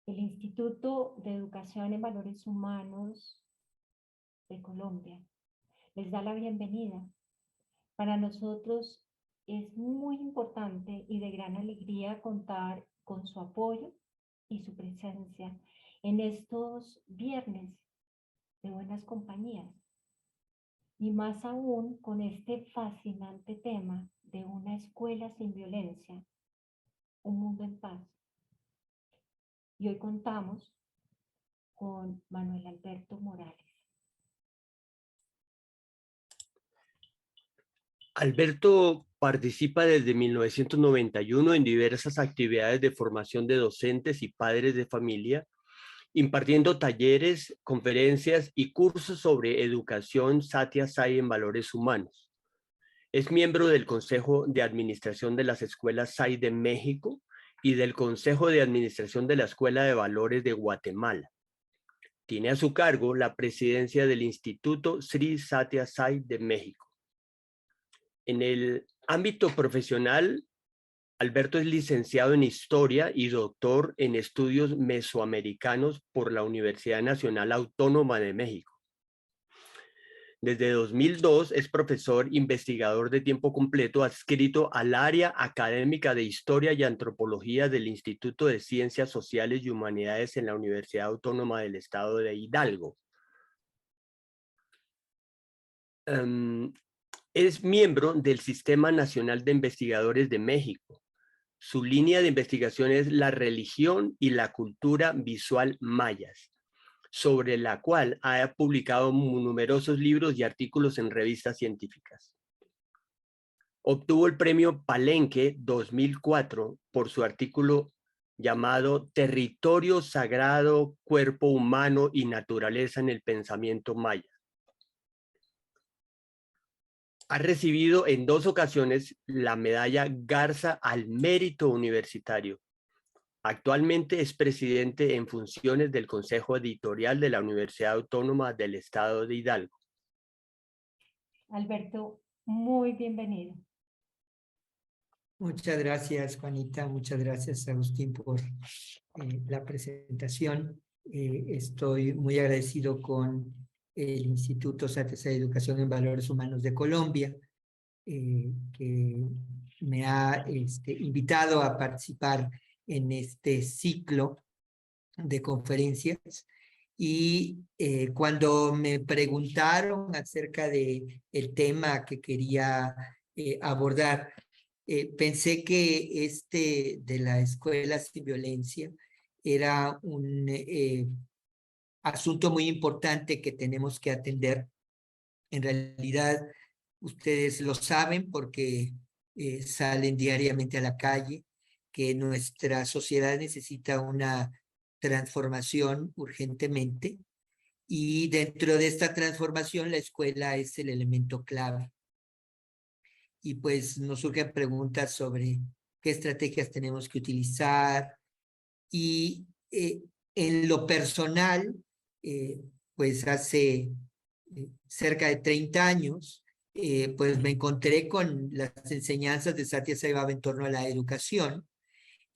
El Instituto de Educación en Valores Humanos de Colombia les da la bienvenida. Para nosotros es muy importante y de gran alegría contar con su apoyo y su presencia en estos viernes de buenas compañías, y más aún con este fascinante tema de una escuela sin violencia, un mundo en paz. Y hoy contamos con Manuel Alberto Morales. Alberto participa desde 1991 en diversas actividades de formación de docentes y padres de familia, impartiendo talleres, conferencias y cursos sobre educación Satya Sai en valores humanos. Es miembro del Consejo de Administración de las Escuelas Sai de México y del Consejo de Administración de la Escuela de Valores de Guatemala. Tiene a su cargo la presidencia del Instituto Sri Satya Sai de México. En el ámbito profesional, Alberto es licenciado en Historia y doctor en Estudios Mesoamericanos por la Universidad Nacional Autónoma de México. Desde 2002 es profesor investigador de tiempo completo adscrito al área académica de Historia y Antropología del Instituto de Ciencias Sociales y Humanidades en la Universidad Autónoma del Estado de Hidalgo. Es miembro del Sistema Nacional de Investigadores de México. Su línea de investigación es la religión y la cultura visual mayas, sobre la cual ha publicado numerosos libros y artículos en revistas científicas. Obtuvo el premio Palenque 2004 por su artículo llamado Territorio Sagrado, Cuerpo Humano y Naturaleza en el Pensamiento Maya. Ha recibido en 2 ocasiones la medalla Garza al Mérito Universitario. Actualmente es presidente en funciones del Consejo Editorial de la Universidad Autónoma del Estado de Hidalgo. Alberto, muy bienvenido. Muchas gracias, Juanita. Muchas gracias, Agustín, por la presentación. Estoy muy agradecido con el Instituto Satya Sai de Educación en Valores Humanos de Colombia, que me ha invitado a participar en este ciclo de conferencias. Y cuando me preguntaron acerca del tema que quería abordar, pensé que de la escuela sin violencia era un asunto muy importante que tenemos que atender. En realidad, ustedes lo saben porque salen diariamente a la calle, que nuestra sociedad necesita una transformación urgentemente, y dentro de esta transformación la escuela es el elemento clave. Y pues nos surgen preguntas sobre qué estrategias tenemos que utilizar, y en lo personal, pues hace cerca de 30 años, pues me encontré con las enseñanzas de Satya Sai Baba en torno a la educación,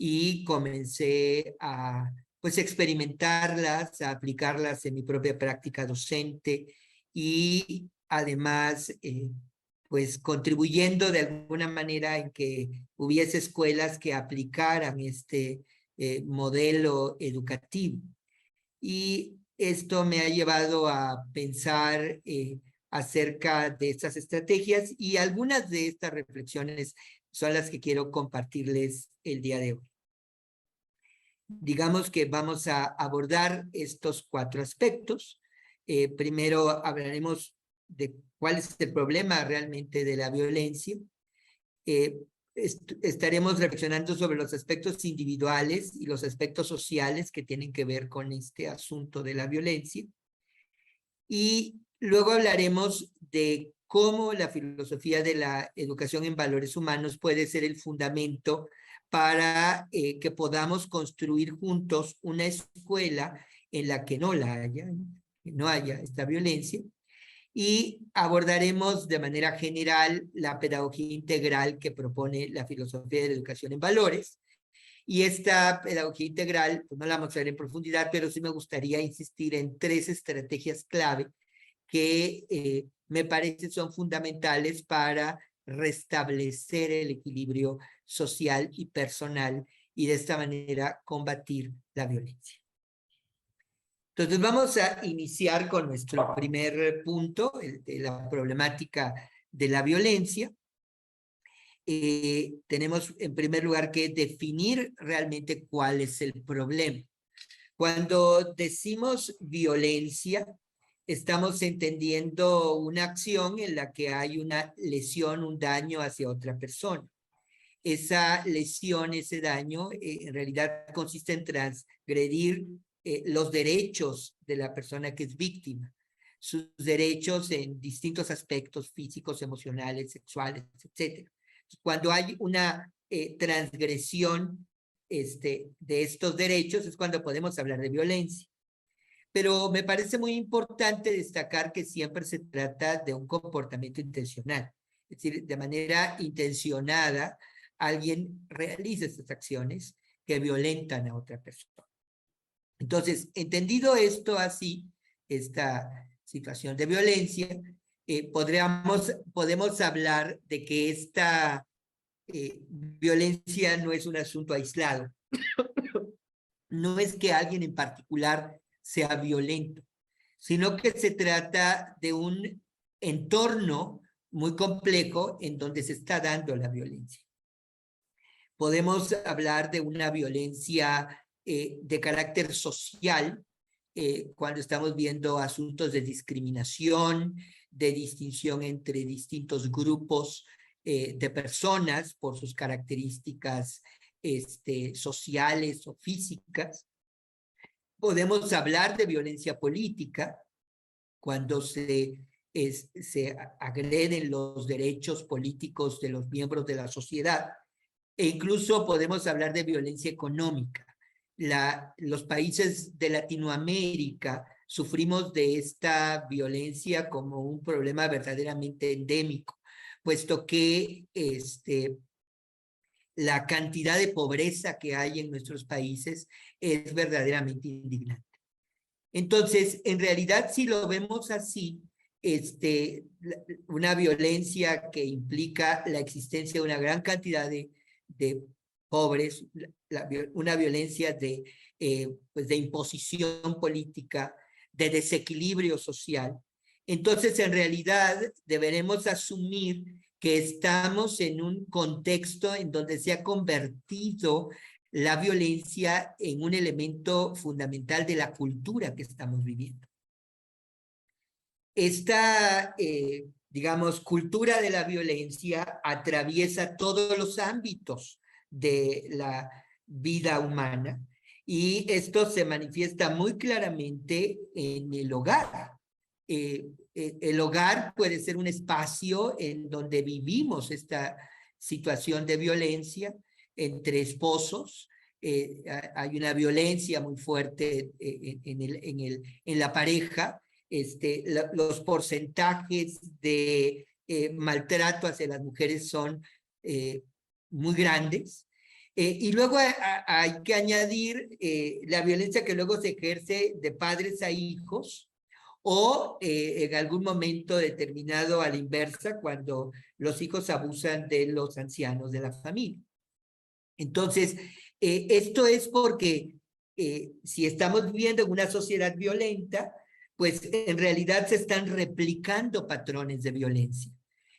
y comencé a pues experimentarlas, a aplicarlas en mi propia práctica docente, y además pues contribuyendo de alguna manera en que hubiese escuelas que aplicaran este modelo educativo. Y esto me ha llevado a pensar acerca de estas estrategias, y algunas de estas reflexiones son las que quiero compartirles el día de hoy. Digamos que vamos a abordar estos 4 aspectos. Primero hablaremos de cuál es el problema realmente de la violencia. Estaremos reflexionando sobre los aspectos individuales y los aspectos sociales que tienen que ver con este asunto de la violencia. Y luego hablaremos de cómo la filosofía de la educación en valores humanos puede ser el fundamento para que podamos construir juntos una escuela en la que no haya esta violencia. Y abordaremos de manera general la pedagogía integral que propone la filosofía de la educación en valores. Y esta pedagogía integral, pues no la vamos a ver en profundidad, pero sí me gustaría insistir en 3 estrategias clave que me parece son fundamentales para restablecer el equilibrio social y personal y de esta manera combatir la violencia. Entonces vamos a iniciar con nuestro primer punto, de la problemática de la violencia. Tenemos en primer lugar que definir realmente cuál es el problema. Cuando decimos violencia, estamos entendiendo una acción en la que hay una lesión, un daño hacia otra persona. Esa lesión, ese daño, en realidad consiste en transgredir los derechos de la persona que es víctima, sus derechos en distintos aspectos físicos, emocionales, sexuales, etc. Cuando hay una transgresión de estos derechos es cuando podemos hablar de violencia. Pero me parece muy importante destacar que siempre se trata de un comportamiento intencional. Es decir, de manera intencionada, alguien realiza estas acciones que violentan a otra persona. Entonces, entendido esto así, esta situación de violencia, podemos hablar de que esta violencia no es un asunto aislado. No es que alguien en particular sea violento, sino que se trata de un entorno muy complejo en donde se está dando la violencia. Podemos hablar de una violencia de carácter social, cuando estamos viendo asuntos de discriminación, de distinción entre distintos grupos de personas por sus características sociales o físicas. Podemos hablar de violencia política cuando se agreden los derechos políticos de los miembros de la sociedad, e incluso podemos hablar de violencia económica. Los países de Latinoamérica sufrimos de esta violencia como un problema verdaderamente endémico, puesto que la cantidad de pobreza que hay en nuestros países es verdaderamente indignante. Entonces, en realidad, si lo vemos así, una violencia que implica la existencia de una gran cantidad de pobres, una violencia pues de imposición política, de desequilibrio social. Entonces, en realidad, deberemos asumir que estamos en un contexto en donde se ha convertido la violencia en un elemento fundamental de la cultura que estamos viviendo. Esta, digamos, cultura de la violencia atraviesa todos los ámbitos de la vida humana y esto se manifiesta muy claramente en el hogar. El hogar puede ser un espacio en donde vivimos esta situación de violencia entre esposos. Hay una violencia muy fuerte en la pareja. Los porcentajes de maltrato hacia las mujeres son muy grandes. Y luego hay que añadir la violencia que luego se ejerce de padres a hijos, o en algún momento determinado a la inversa, cuando los hijos abusan de los ancianos de la familia. Entonces, esto es porque si estamos viviendo en una sociedad violenta, pues en realidad se están replicando patrones de violencia.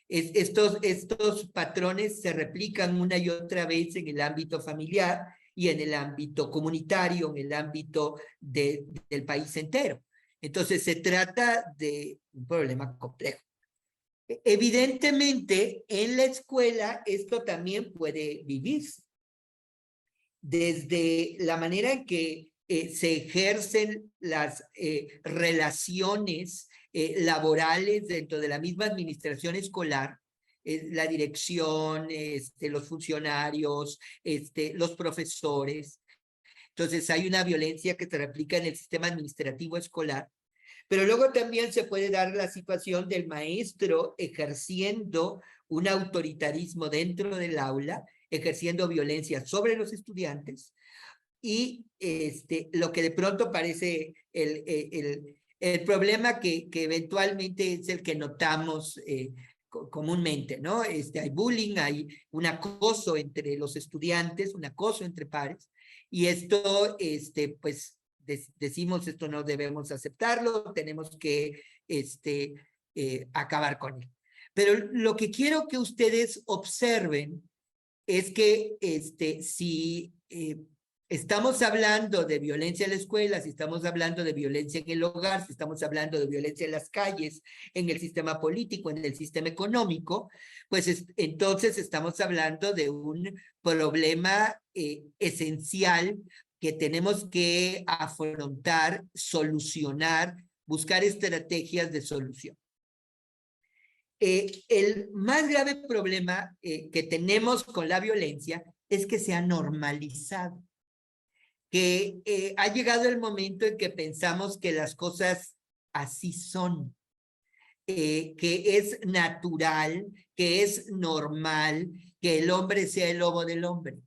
Estos patrones se replican una y otra vez en el ámbito familiar y en el ámbito comunitario, en el ámbito del país entero. Entonces, se trata de un problema complejo. Evidentemente, en la escuela esto también puede vivirse. Desde la manera en que se ejercen las relaciones laborales dentro de la misma administración escolar, la dirección, los funcionarios, los profesores. Entonces hay una violencia que se replica en el sistema administrativo escolar, pero luego también se puede dar la situación del maestro ejerciendo un autoritarismo dentro del aula ejerciendo violencia sobre los estudiantes, y lo que de pronto parece el problema que eventualmente es el que notamos comúnmente, ¿no? Hay bullying, hay un acoso entre los estudiantes, un acoso entre pares, y esto, pues, decimos esto no debemos aceptarlo, tenemos que acabar con él. Pero lo que quiero que ustedes observen es que si estamos hablando de violencia en la escuela, si estamos hablando de violencia en el hogar, si estamos hablando de violencia en las calles, en el sistema político, en el sistema económico, pues entonces estamos hablando de un problema esencial que tenemos que afrontar, solucionar, buscar estrategias de solución. El más grave problema que tenemos con la violencia es que se ha normalizado, que ha llegado el momento en que pensamos que las cosas así son, que es natural, que es normal, que el hombre sea el lobo del hombre,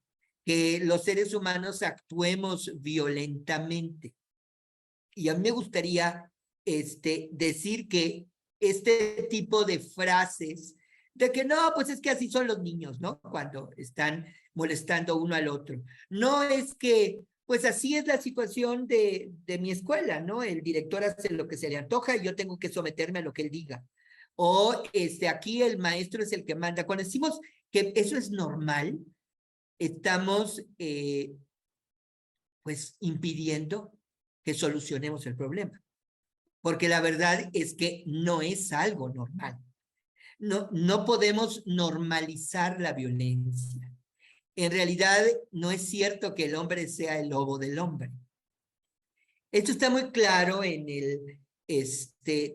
que los seres humanos actuemos violentamente. Y a mí me gustaría decir que este tipo de frases de que no, pues es que así son los niños, ¿no? Cuando están molestando uno al otro. No es que, pues así es la situación de mi escuela, ¿no? El director hace lo que se le antoja y yo tengo que someterme a lo que él diga. O aquí el maestro es el que manda. Cuando decimos que eso es normal, estamos pues impidiendo que solucionemos el problema. Porque la verdad es que no es algo normal. No podemos normalizar la violencia. En realidad, no es cierto que el hombre sea el lobo del hombre. Esto está muy claro en el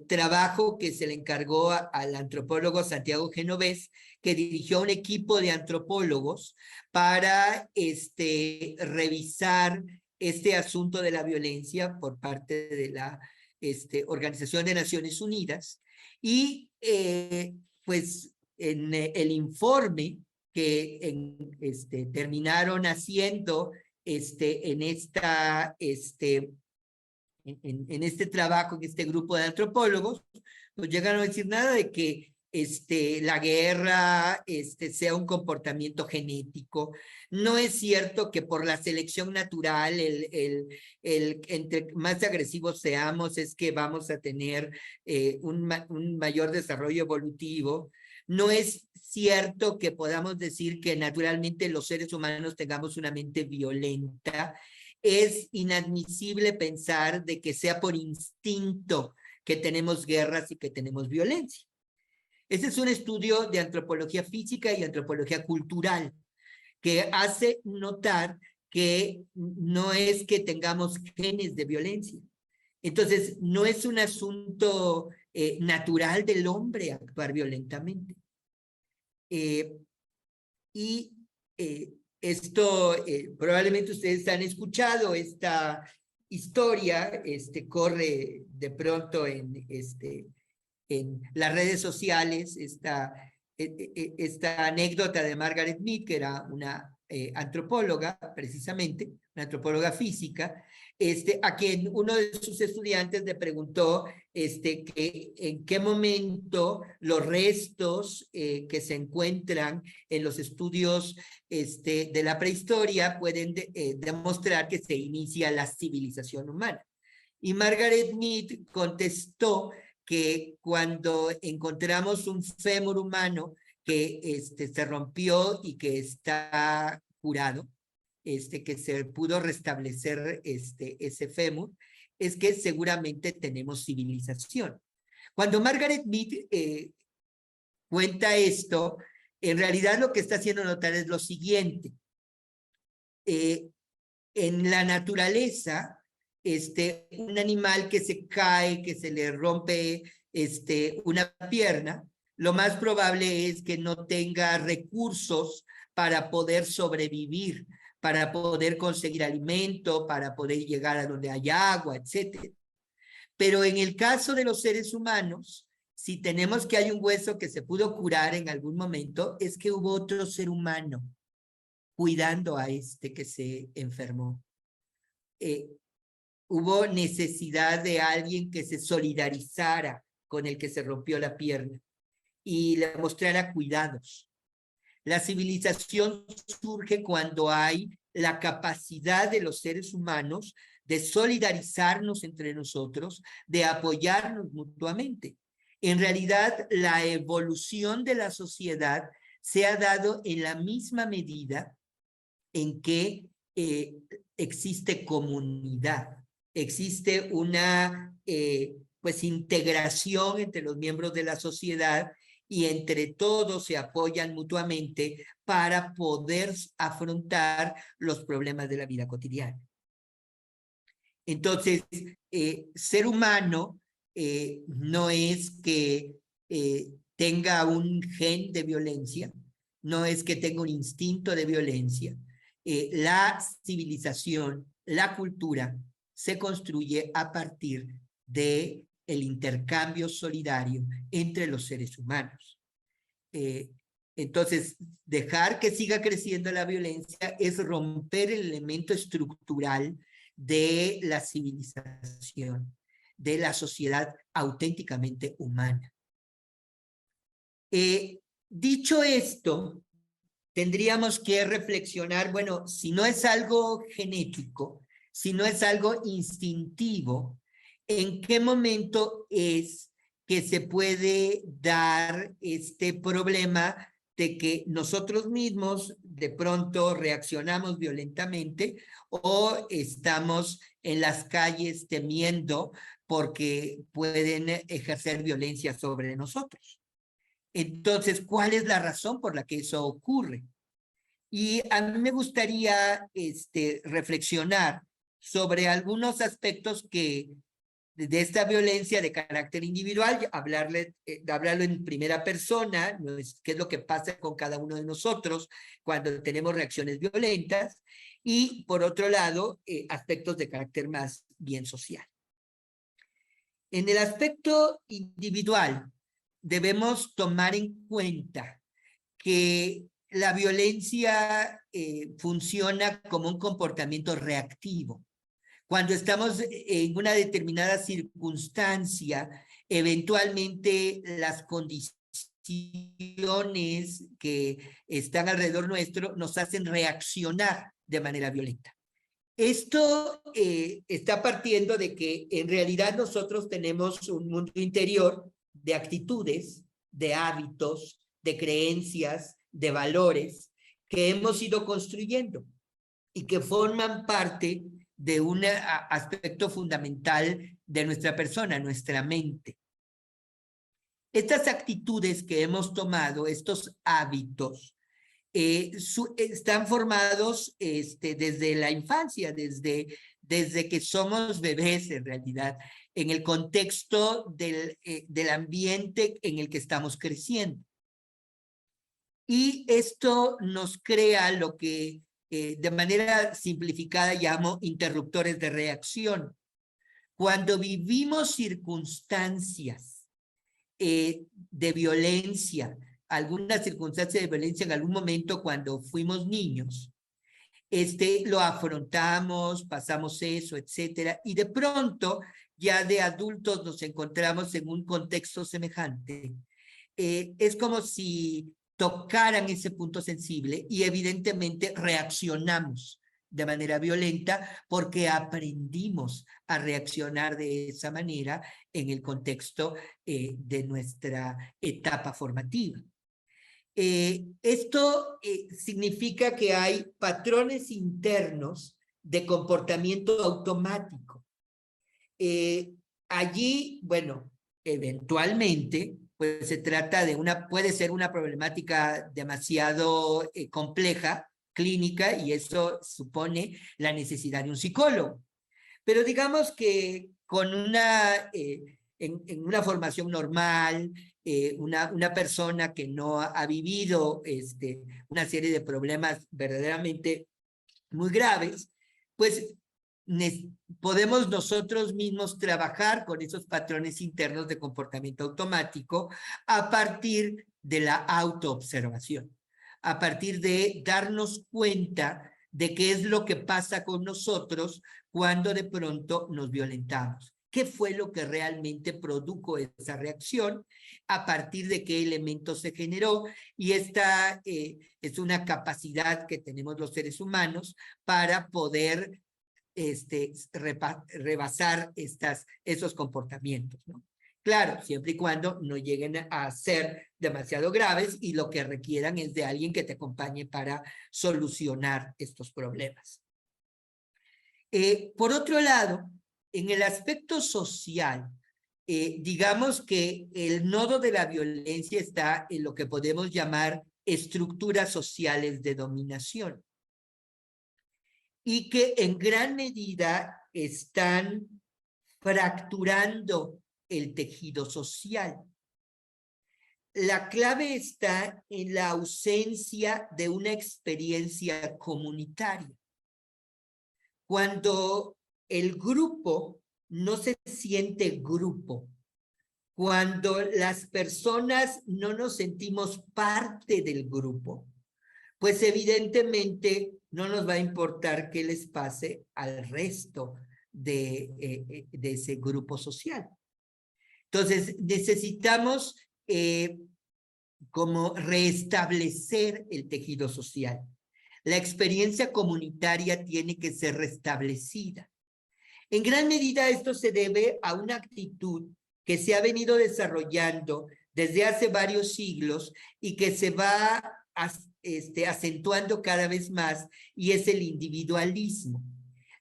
trabajo que se le encargó al antropólogo Santiago Genovés, que dirigió un equipo de antropólogos para revisar este asunto de la violencia por parte de la Organización de Naciones Unidas. Y pues en el informe que terminaron haciendo en este trabajo, en este grupo de antropólogos, no llegaron a decir nada de que la guerra sea un comportamiento genético. No es cierto que por la selección natural, entre más agresivos seamos, es que vamos a tener un mayor desarrollo evolutivo. No es cierto que podamos decir que naturalmente los seres humanos tengamos una mente violenta. Es inadmisible pensar de que sea por instinto que tenemos guerras y que tenemos violencia. Este es un estudio de antropología física y antropología cultural que hace notar que no es que tengamos genes de violencia. Entonces, no es un asunto natural del hombre actuar violentamente. Esto, probablemente ustedes han escuchado esta historia, corre de pronto en las redes sociales, esta anécdota de Margaret Mead, que era una antropóloga, precisamente, una antropóloga física, a quien uno de sus estudiantes le preguntó que en qué momento los restos que se encuentran en los estudios de la prehistoria pueden demostrar que se inicia la civilización humana. Y Margaret Mead contestó que cuando encontramos un fémur humano que se rompió y que está curado, que se pudo restablecer ese fémur, es que seguramente tenemos civilización. Cuando Margaret Mead cuenta esto, en realidad lo que está haciendo notar es lo siguiente. En la naturaleza, un animal que se cae, que se le rompe una pierna, lo más probable es que no tenga recursos para poder sobrevivir, para poder conseguir alimento, para poder llegar a donde hay agua, etc. Pero en el caso de los seres humanos, si tenemos que hay un hueso que se pudo curar en algún momento, es que hubo otro ser humano cuidando a este que se enfermó. Hubo necesidad de alguien que se solidarizara con el que se rompió la pierna y le mostrara cuidados. La civilización surge cuando hay la capacidad de los seres humanos de solidarizarnos entre nosotros, de apoyarnos mutuamente. En realidad, la evolución de la sociedad se ha dado en la misma medida en que existe comunidad, existe una pues integración entre los miembros de la sociedad y entre todos se apoyan mutuamente para poder afrontar los problemas de la vida cotidiana. Entonces, ser humano no es que tenga un gen de violencia, no es que tenga un instinto de violencia. La civilización, la cultura, se construye a partir del intercambio solidario entre los seres humanos. Entonces, dejar que siga creciendo la violencia es romper el elemento estructural de la civilización, de la sociedad auténticamente humana. Dicho esto, tendríamos que reflexionar, bueno, si no es algo genético, si no es algo instintivo, ¿en qué momento es que se puede dar este problema de que nosotros mismos de pronto reaccionamos violentamente o estamos en las calles temiendo porque pueden ejercer violencia sobre nosotros? Entonces, ¿cuál es la razón por la que eso ocurre? Y a mí me gustaría reflexionar sobre algunos aspectos de esta violencia de carácter individual, hablarlo en primera persona, qué es lo que pasa con cada uno de nosotros cuando tenemos reacciones violentas, y por otro lado, aspectos de carácter más bien social. En el aspecto individual, debemos tomar en cuenta que la violencia funciona como un comportamiento reactivo. Cuando estamos en una determinada circunstancia, eventualmente las condiciones que están alrededor nuestro nos hacen reaccionar de manera violenta. Esto está partiendo de que en realidad nosotros tenemos un mundo interior de actitudes, de hábitos, de creencias, de valores que hemos ido construyendo y que forman parte de un aspecto fundamental de nuestra persona, nuestra mente. Estas actitudes que hemos tomado, estos hábitos, están formados desde la infancia, desde que somos bebés en realidad, en el contexto del ambiente en el que estamos creciendo. Y esto nos crea lo que de manera simplificada llamo interruptores de reacción. Cuando vivimos circunstancias de violencia, alguna circunstancia de violencia en algún momento cuando fuimos niños, lo afrontamos, pasamos eso, etcétera, y de pronto ya de adultos nos encontramos en un contexto semejante. Es como si tocaran ese punto sensible y evidentemente reaccionamos de manera violenta porque aprendimos a reaccionar de esa manera en el contexto de nuestra etapa formativa. Esto significa que hay patrones internos de comportamiento automático. Allí, bueno, eventualmente, pues se trata de puede ser una problemática demasiado compleja, clínica, y eso supone la necesidad de un psicólogo. Pero digamos que con en una formación normal, una persona que no ha vivido una serie de problemas verdaderamente muy graves, pues podemos nosotros mismos trabajar con esos patrones internos de comportamiento automático a partir de la autoobservación. a partir de darnos cuenta de qué es lo que pasa con nosotros cuando de pronto nos violentamos. ¿Qué fue lo que realmente produjo esa reacción? ¿A partir de qué elemento se generó? Y esta es una capacidad que tenemos los seres humanos para poder rebasar esos comportamientos, ¿no? Claro, siempre y cuando no lleguen a ser demasiado graves y lo que requieran es de alguien que te acompañe para solucionar estos problemas. Por otro lado, en el aspecto social, digamos que el nodo de la violencia está en lo que podemos llamar estructuras sociales de dominación y que en gran medida están fracturando el tejido social. La clave está en la ausencia de una experiencia comunitaria. Cuando el grupo no se siente grupo, cuando las personas no nos sentimos parte del grupo, pues evidentemente no nos va a importar qué les pase al resto de ese grupo social. Entonces, necesitamos como restablecer el tejido social. La experiencia comunitaria tiene que ser restablecida. En gran medida esto se debe a una actitud que se ha venido desarrollando desde hace varios siglos y que se va acentuando cada vez más, y es el individualismo.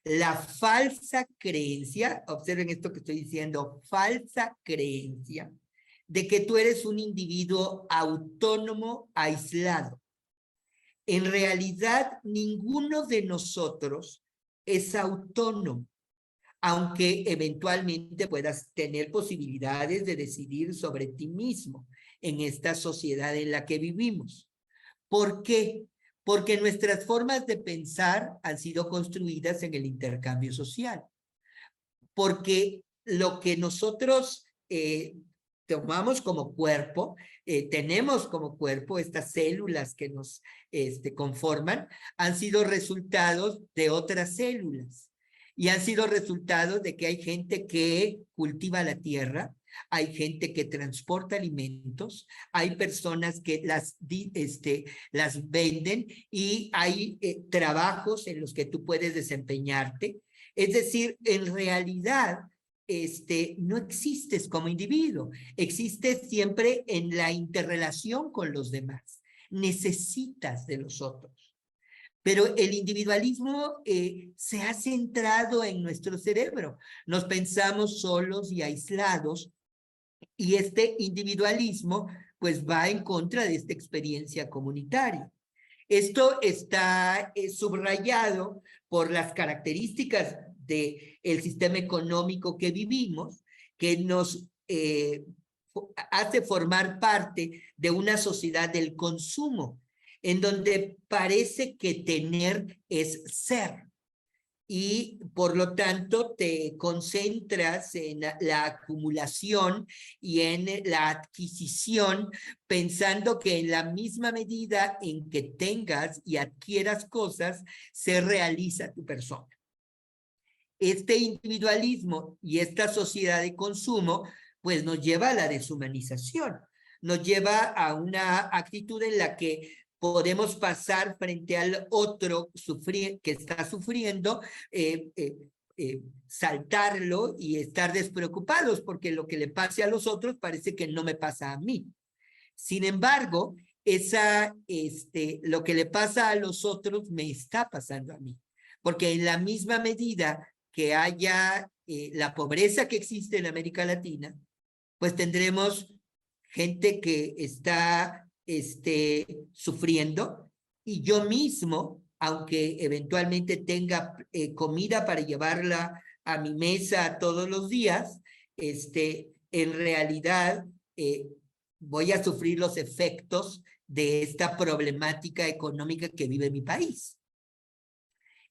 La falsa creencia, observen esto que estoy diciendo, falsa creencia de que tú eres un individuo autónomo, aislado. En realidad, ninguno de nosotros es autónomo, aunque eventualmente puedas tener posibilidades de decidir sobre ti mismo en esta sociedad en la que vivimos. ¿Por qué? Porque nuestras formas de pensar han sido construidas en el intercambio social. Porque lo que nosotros tomamos como cuerpo, tenemos como cuerpo, estas células que nos conforman, han sido resultados de otras células. Y han sido resultados de que hay gente que cultiva la tierra, hay gente que transporta alimentos, hay personas que las venden y hay trabajos en los que tú puedes desempeñarte. Es decir, en realidad no existes como individuo, existes siempre en la interrelación con los demás, necesitas de los otros. Pero el individualismo se ha centrado en nuestro cerebro. Nos pensamos solos y aislados, y este individualismo pues va en contra de esta experiencia comunitaria. Esto está subrayado por las características del sistema económico que vivimos, que nos hace formar parte de una sociedad del consumo, en donde parece que tener es ser. Y por lo tanto te concentras en la acumulación y en la adquisición, pensando que en la misma medida en que tengas y adquieras cosas, se realiza tu persona. Este individualismo y esta sociedad de consumo, pues nos lleva a la deshumanización, nos lleva a una actitud en la que podemos pasar frente al otro que está sufriendo, saltarlo y estar despreocupados porque lo que le pase a los otros parece que no me pasa a mí. Sin embargo, lo que le pasa a los otros me está pasando a mí, porque en la misma medida que haya la pobreza que existe en América Latina, pues tendremos gente que está sufriendo, y yo mismo, aunque eventualmente tenga comida para llevarla a mi mesa todos los días, en realidad voy a sufrir los efectos de esta problemática económica que vive mi país.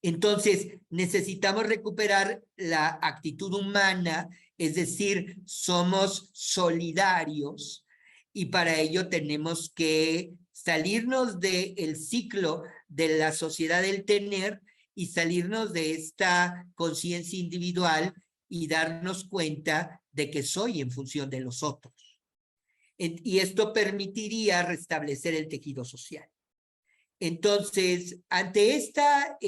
Entonces, necesitamos recuperar la actitud humana, es decir, somos solidarios, y para ello tenemos que salirnos del ciclo de la sociedad del tener y salirnos de esta conciencia individual y darnos cuenta de que soy en función de los otros. Y esto permitiría restablecer el tejido social. Entonces, ante esta,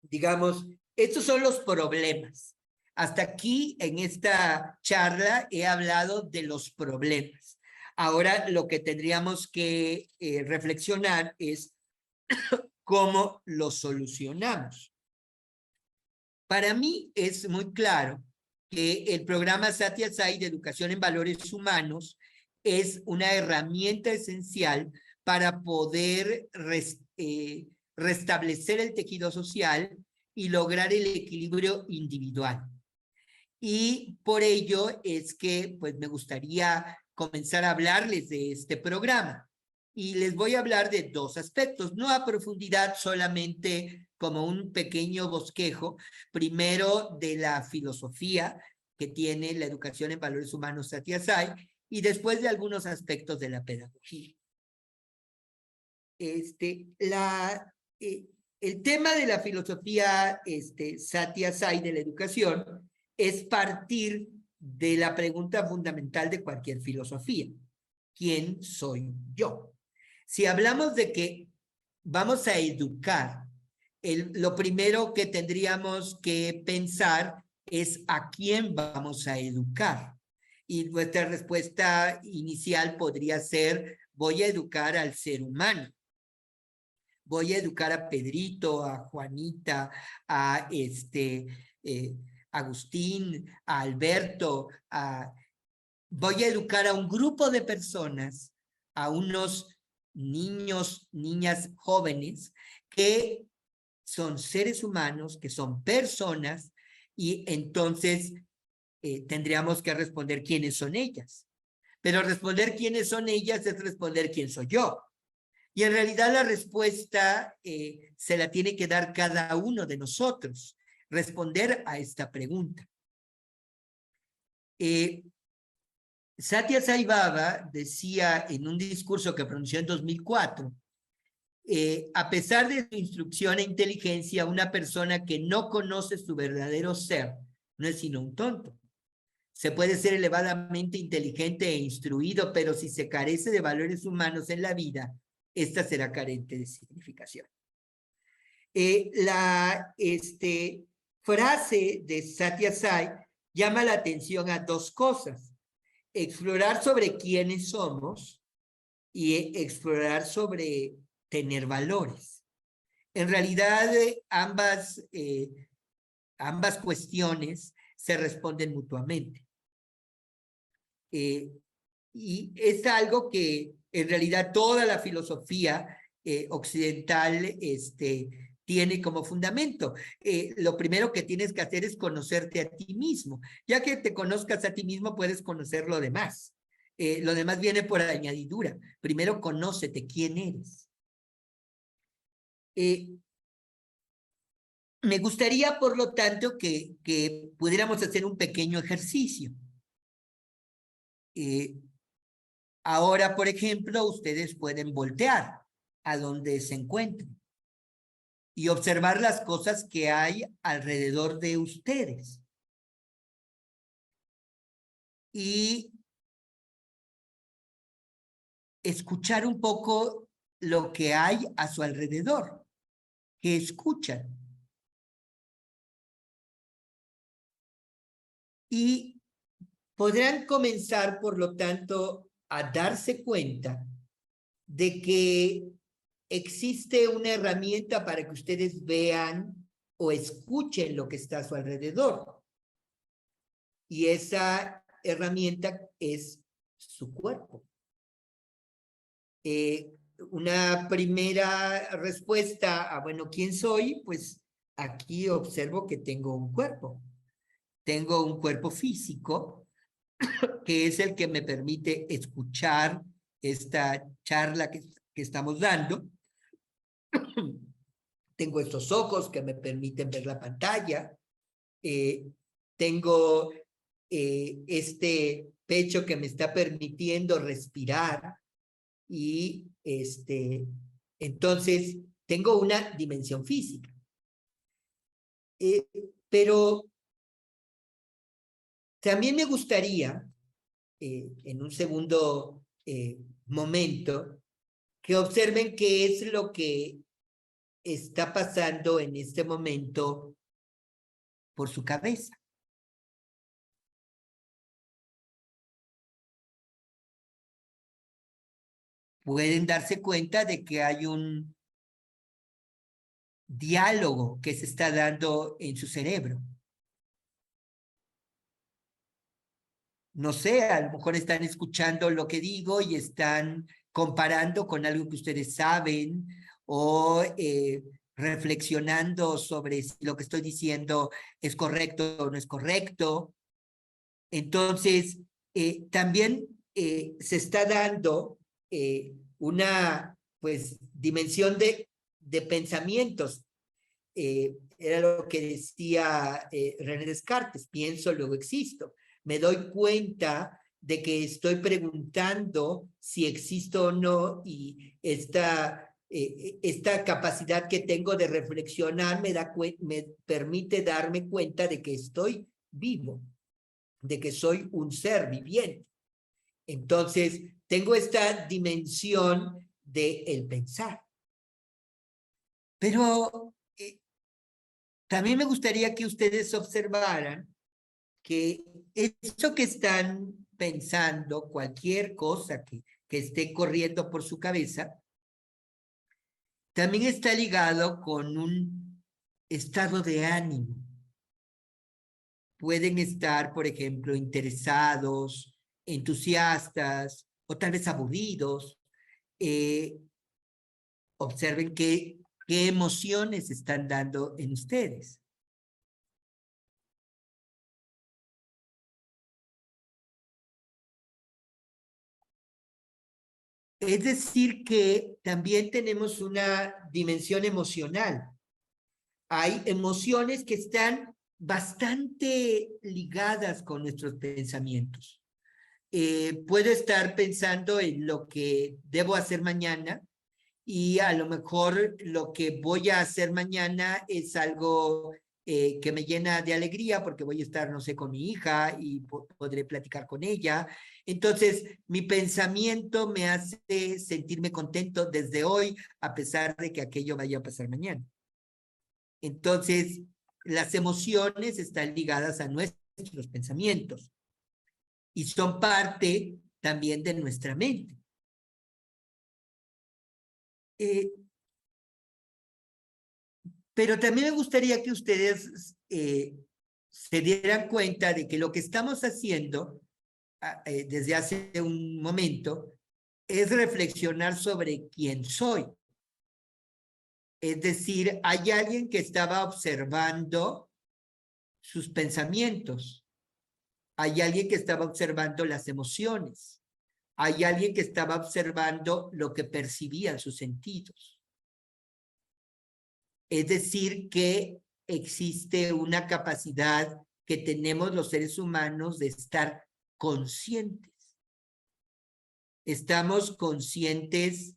digamos, estos son los problemas. Hasta aquí, en esta charla, he hablado de los problemas. Ahora, lo que tendríamos que reflexionar es cómo los solucionamos. Para mí es muy claro que el programa Sathya Sai de Educación en Valores Humanos es una herramienta esencial para poder restablecer el tejido social y lograr el equilibrio individual. Y por ello es que pues, me gustaría comenzar a hablarles de este programa. Y les voy a hablar de dos aspectos, no a profundidad, solamente como un pequeño bosquejo. Primero, de la filosofía que tiene la educación en valores humanos Sathya Sai, y después de algunos aspectos de la pedagogía. El tema de la filosofía Sathya Sai de la educación es partir de la pregunta fundamental de cualquier filosofía. ¿Quién soy yo? Si hablamos de que vamos a educar, lo primero que tendríamos que pensar es a quién vamos a educar. Y nuestra respuesta inicial podría ser, voy a educar al ser humano. Voy a educar a Pedrito, a Juanita, a Agustín, a Alberto, voy a educar a un grupo de personas, a unos niños, niñas jóvenes, que son seres humanos, que son personas, y entonces tendríamos que responder quiénes son ellas. Pero responder quiénes son ellas es responder quién soy yo. Y en realidad la respuesta se la tiene que dar cada uno de nosotros, responder a esta pregunta. Sathya Sai Baba decía en un discurso que pronunció en 2004, a pesar de su instrucción e inteligencia, una persona que no conoce su verdadero ser no es sino un tonto. Se puede ser elevadamente inteligente e instruido, pero si se carece de valores humanos en la vida, esta será carente de significación. La frase de Sathya Sai llama la atención a dos cosas: explorar sobre quiénes somos y explorar sobre tener valores. En realidad, ambas cuestiones se responden mutuamente. Y es algo que en realidad toda la filosofía occidental tiene como fundamento. Lo primero que tienes que hacer es conocerte a ti mismo. Ya que te conozcas a ti mismo, puedes conocer lo demás. Lo demás viene por añadidura. Primero conócete quién eres. Me gustaría, por lo tanto, que pudiéramos hacer un pequeño ejercicio. Ahora, por ejemplo, ustedes pueden voltear a donde se encuentren y observar las cosas que hay alrededor de ustedes. Y escuchar un poco lo que hay a su alrededor, que escuchan. Y podrán comenzar, por lo tanto, a darse cuenta de que existe una herramienta para que ustedes vean o escuchen lo que está a su alrededor. Y esa herramienta es su cuerpo. Una primera respuesta a, bueno, ¿quién soy? Pues aquí observo que tengo un cuerpo. Tengo un cuerpo físico que es el que me permite escuchar esta charla que estamos dando. Tengo estos ojos que me permiten ver la pantalla. Tengo este pecho que me está permitiendo respirar. y entonces tengo una dimensión física. Pero también me gustaría, en un segundo momento, que observen qué es lo que está pasando en este momento por su cabeza. Pueden darse cuenta de que hay un diálogo que se está dando en su cerebro. No sé, a lo mejor están escuchando lo que digo y están comparando con algo que ustedes saben o reflexionando sobre si lo que estoy diciendo es correcto o no es correcto. Entonces, también se está dando una dimensión de pensamientos. Era lo que decía René Descartes: pienso, luego existo. Me doy cuenta de que estoy preguntando si existo o no, y esta capacidad que tengo de reflexionar me permite darme cuenta de que estoy vivo, de que soy un ser viviente. Entonces, tengo esta dimensión del pensar. Pero también me gustaría que ustedes observaran que eso que están pensando, cualquier cosa que esté corriendo por su cabeza, también está ligado con un estado de ánimo. Pueden estar, por ejemplo, interesados, entusiastas o tal vez aburridos. Observen qué emociones están dando en ustedes. Es decir, que también tenemos una dimensión emocional. Hay emociones que están bastante ligadas con nuestros pensamientos. Puedo estar pensando en lo que debo hacer mañana, y a lo mejor lo que voy a hacer mañana es algo que me llena de alegría, porque voy a estar, no sé, con mi hija y podré platicar con ella. Entonces, mi pensamiento me hace sentirme contento desde hoy, a pesar de que aquello vaya a pasar mañana. Entonces, las emociones están ligadas a nuestros pensamientos y son parte también de nuestra mente. Pero también me gustaría que ustedes se dieran cuenta de que lo que estamos haciendo desde hace un momento es reflexionar sobre quién soy. Es decir, hay alguien que estaba observando sus pensamientos. Hay alguien que estaba observando las emociones. Hay alguien que estaba observando lo que percibían sus sentidos. Es decir, que existe una capacidad que tenemos los seres humanos de estar conscientes. Estamos conscientes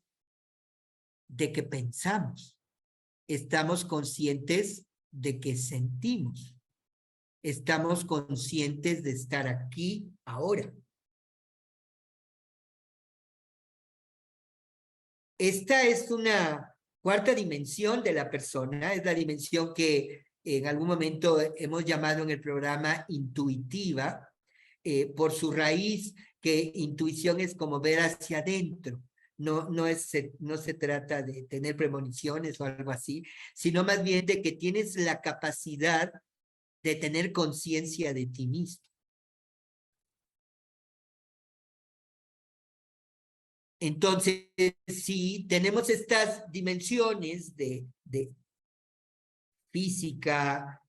de que pensamos. Estamos conscientes de que sentimos. Estamos conscientes de estar aquí, ahora. Esta es una cuarta dimensión de la persona, es la dimensión que en algún momento hemos llamado en el programa intuitiva, por su raíz, que intuición es como ver hacia adentro. No se trata de tener premoniciones o algo así, sino más bien de que tienes la capacidad de tener conciencia de ti mismo. Entonces, si tenemos estas dimensiones de física,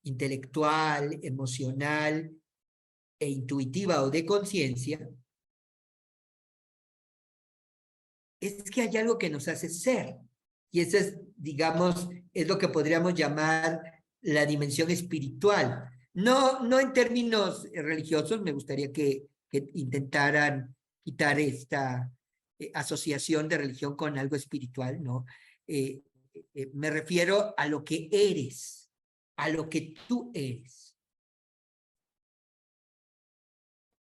intelectual, emocional e intuitiva o de conciencia, es que hay algo que nos hace ser. Y eso es, digamos, es lo que podríamos llamar la dimensión espiritual. No en términos religiosos, me gustaría que intentaran quitar asociación de religión con algo espiritual, ¿no? Me refiero a lo que eres, a lo que tú eres.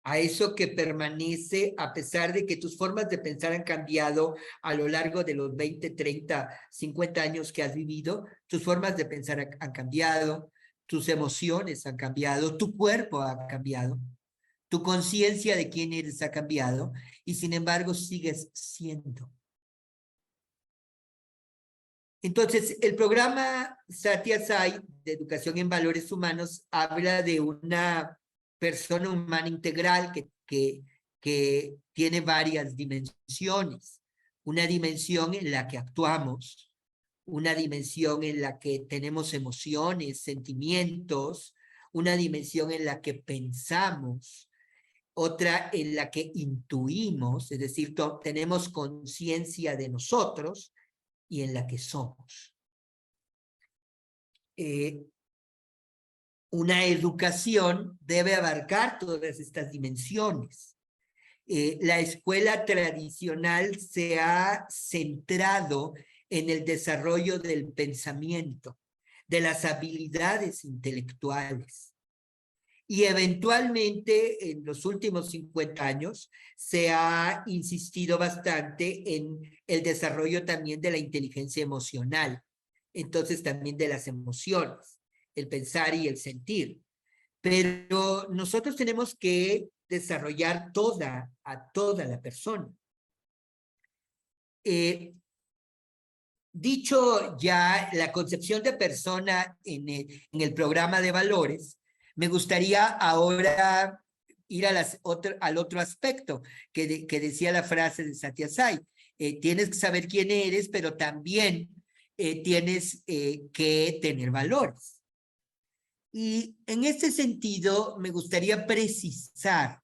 A eso que permanece a pesar de que tus formas de pensar han cambiado a lo largo de los 20, 30, 50 años que has vivido. Tus formas de pensar han cambiado, tus emociones han cambiado, tu cuerpo ha cambiado, tu conciencia de quién eres ha cambiado y sin embargo sigues siendo. Entonces, el programa Satya Sai de Educación en Valores Humanos habla de una persona humana integral que tiene varias dimensiones. Una dimensión en la que actuamos, una dimensión en la que tenemos emociones, sentimientos, una dimensión en la que pensamos, otra en la que intuimos, es decir, tenemos conciencia de nosotros, y en la que somos. Una educación debe abarcar todas estas dimensiones. La escuela tradicional se ha centrado en el desarrollo del pensamiento, de las habilidades intelectuales. Y eventualmente, en los últimos 50 años, se ha insistido bastante en el desarrollo también de la inteligencia emocional, entonces también de las emociones, el pensar y el sentir. Pero nosotros tenemos que desarrollar a toda la persona. Dicho ya la concepción de persona en el programa de valores, me gustaría ahora ir al otro aspecto que decía la frase de Satya Sai. Tienes que saber quién eres, pero también tienes que tener valores. Y en este sentido, me gustaría precisar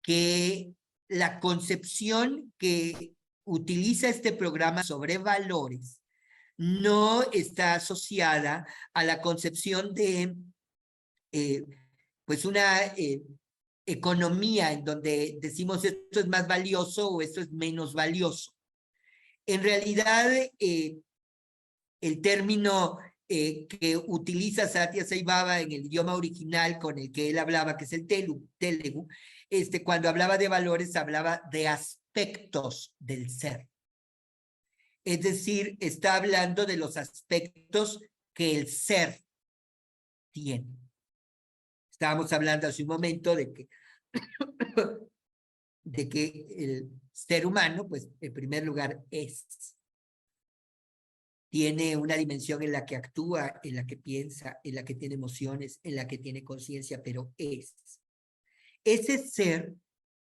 que la concepción que utiliza este programa sobre valores no está asociada a la concepción de pues una economía en donde decimos esto es más valioso o esto es menos valioso. En realidad, el término que utiliza Satya Sai Baba en el idioma original con el que él hablaba, que es el Telugu, cuando hablaba de valores, hablaba de aspectos del ser. Es decir, está hablando de los aspectos que el ser tiene. Estábamos hablando hace un momento de que el ser humano, pues en primer lugar tiene una dimensión en la que actúa, en la que piensa, en la que tiene emociones, en la que tiene conciencia, pero es. Ese ser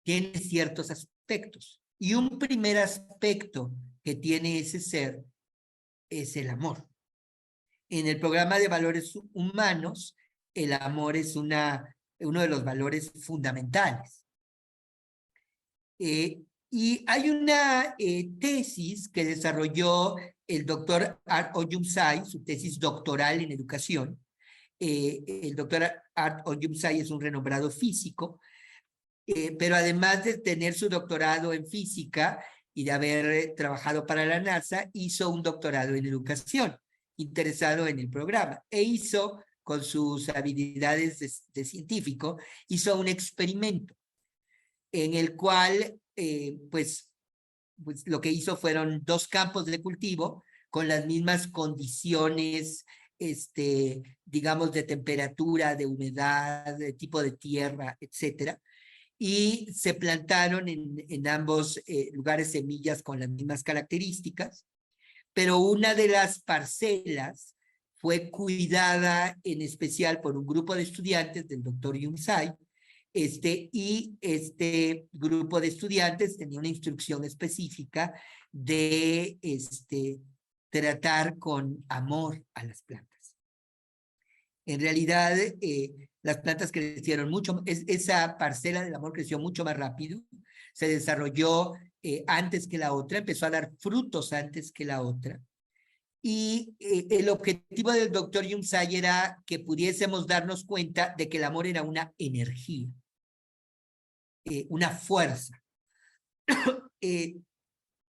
tiene ciertos aspectos. Y un primer aspecto que tiene ese ser es el amor. En el programa de valores humanos, el amor es uno de los valores fundamentales. Y hay una tesis que desarrolló el doctor Art Oyum Sai, su tesis doctoral en educación. El doctor Art Oyum Sai es un renombrado físico, pero además de tener su doctorado en física y de haber trabajado para la NASA, hizo un doctorado en educación, interesado en el programa, e hizo, con sus habilidades de científico, hizo un experimento en el cual, pues lo que hizo fueron 2 campos de cultivo con las mismas condiciones, digamos, de temperatura, de humedad, de tipo de tierra, etcétera, y se plantaron en ambos lugares semillas con las mismas características, pero una de las parcelas fue cuidada en especial por un grupo de estudiantes del doctor Yung Sai, y este grupo de estudiantes tenía una instrucción específica de tratar con amor a las plantas. En realidad, las plantas crecieron mucho, esa parcela del amor creció mucho más rápido, se desarrolló antes que la otra, empezó a dar frutos antes que la otra. Y el objetivo del doctor Yung Sai era que pudiésemos darnos cuenta de que el amor era una energía, una fuerza.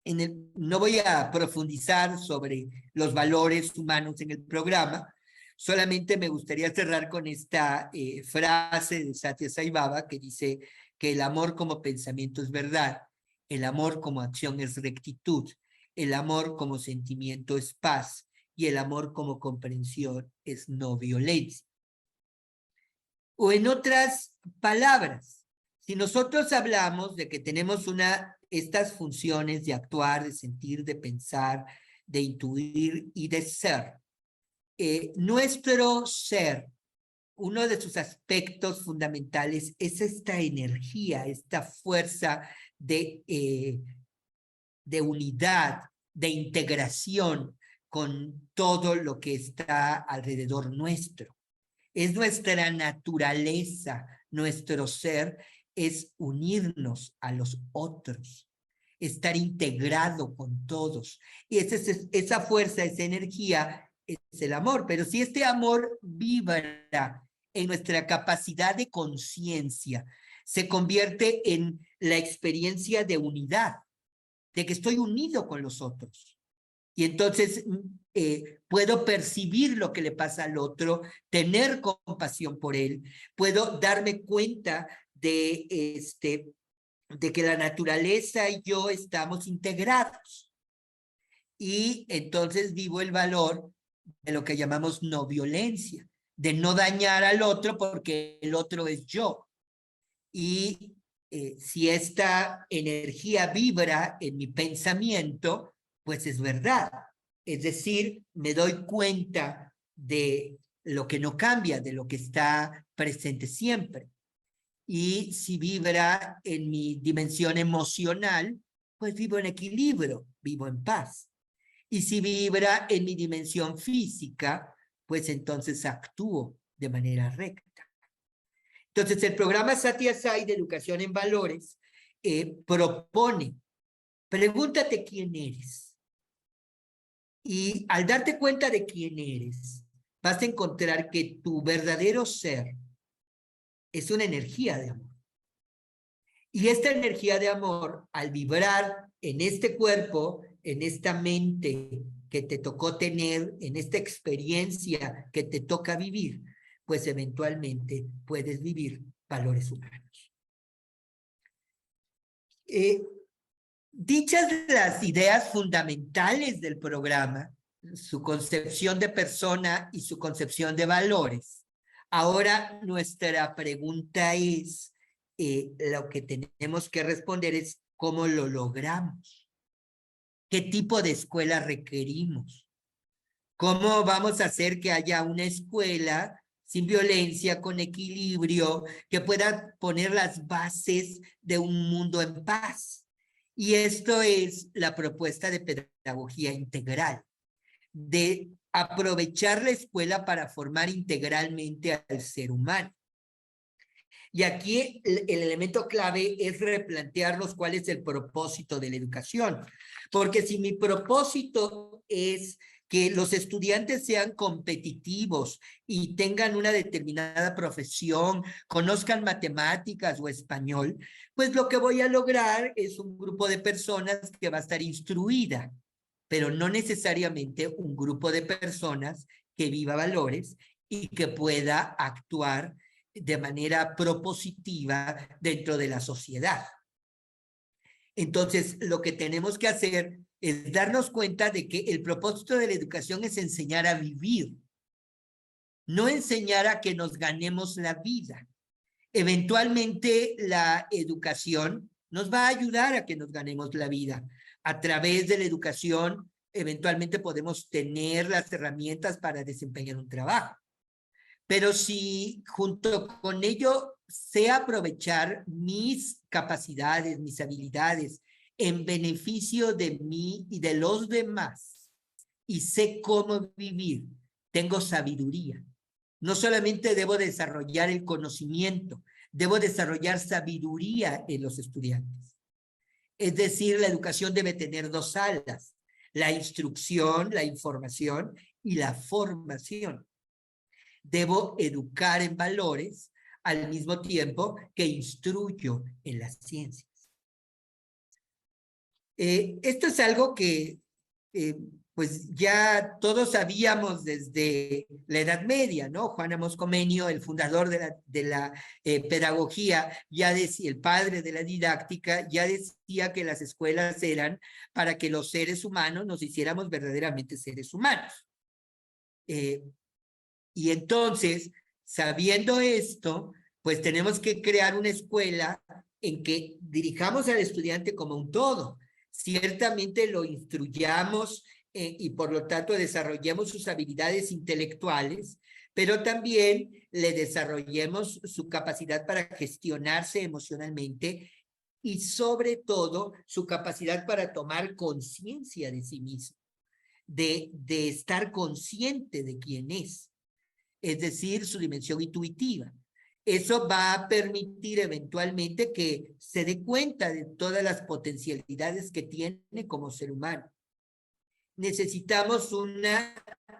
no voy a profundizar sobre los valores humanos en el programa, solamente me gustaría cerrar con esta frase de Satya Sai Baba que dice que el amor como pensamiento es verdad, el amor como acción es rectitud, el amor como sentimiento es paz y el amor como comprensión es no violencia. O en otras palabras, si nosotros hablamos de que tenemos estas funciones de actuar, de sentir, de pensar, de intuir y de ser, nuestro ser, uno de sus aspectos fundamentales es esta energía, esta fuerza de unidad, de integración con todo lo que está alrededor nuestro. Es nuestra naturaleza, nuestro ser es unirnos a los otros, estar integrado con todos. Y esa fuerza, esa energía es el amor. Pero si este amor vibra en nuestra capacidad de conciencia, se convierte en la experiencia de unidad, de que estoy unido con los otros. Y entonces puedo percibir lo que le pasa al otro, tener compasión por él, puedo darme cuenta de que la naturaleza y yo estamos integrados. Y entonces vivo el valor de lo que llamamos no violencia, de no dañar al otro porque el otro es yo. Y si esta energía vibra en mi pensamiento, pues es verdad. Es decir, me doy cuenta de lo que no cambia, de lo que está presente siempre. Y si vibra en mi dimensión emocional, pues vivo en equilibrio, vivo en paz. Y si vibra en mi dimensión física, pues entonces actúo de manera recta. Entonces, el programa Satya Sai de Educación en Valores propone, pregúntate quién eres. Y al darte cuenta de quién eres, vas a encontrar que tu verdadero ser es una energía de amor. Y esta energía de amor, al vibrar en este cuerpo, en esta mente que te tocó tener, en esta experiencia que te toca vivir, pues eventualmente puedes vivir valores humanos. Dichas las ideas fundamentales del programa, su concepción de persona y su concepción de valores, ahora nuestra pregunta es, lo que tenemos que responder es cómo lo logramos, qué tipo de escuela requerimos, cómo vamos a hacer que haya una escuela sin violencia, con equilibrio, que pueda poner las bases de un mundo en paz. Y esto es la propuesta de pedagogía integral, de aprovechar la escuela para formar integralmente al ser humano. Y aquí el elemento clave es replantearnos cuál es el propósito de la educación. Porque si mi propósito es que los estudiantes sean competitivos y tengan una determinada profesión, conozcan matemáticas o español, pues lo que voy a lograr es un grupo de personas que va a estar instruida, pero no necesariamente un grupo de personas que viva valores y que pueda actuar de manera propositiva dentro de la sociedad. Entonces, lo que tenemos que hacer es darnos cuenta de que el propósito de la educación es enseñar a vivir, no enseñar a que nos ganemos la vida. Eventualmente, la educación nos va a ayudar a que nos ganemos la vida. A través de la educación, eventualmente podemos tener las herramientas para desempeñar un trabajo. Pero si junto con ello sé aprovechar mis capacidades, mis habilidades en beneficio de mí y de los demás, y sé cómo vivir, tengo sabiduría. No solamente debo desarrollar el conocimiento, debo desarrollar sabiduría en los estudiantes. Es decir, la educación debe tener dos alas: la instrucción, la información y la formación. Debo educar en valores al mismo tiempo que instruyo en las ciencias. Esto es algo que pues ya todos sabíamos desde la Edad Media, ¿no? Juan Amos Comenio, el fundador de la pedagogía, ya decía, el padre de la didáctica, ya decía que las escuelas eran para que los seres humanos nos hiciéramos verdaderamente seres humanos. Y entonces, sabiendo esto, pues tenemos que crear una escuela en que dirijamos al estudiante como un todo. Ciertamente lo instruyamos y por lo tanto desarrollemos sus habilidades intelectuales, pero también le desarrollemos su capacidad para gestionarse emocionalmente y sobre todo su capacidad para tomar conciencia de sí mismo, de estar consciente de quién es decir, su dimensión intuitiva. Eso va a permitir eventualmente que se dé cuenta de todas las potencialidades que tiene como ser humano. Necesitamos una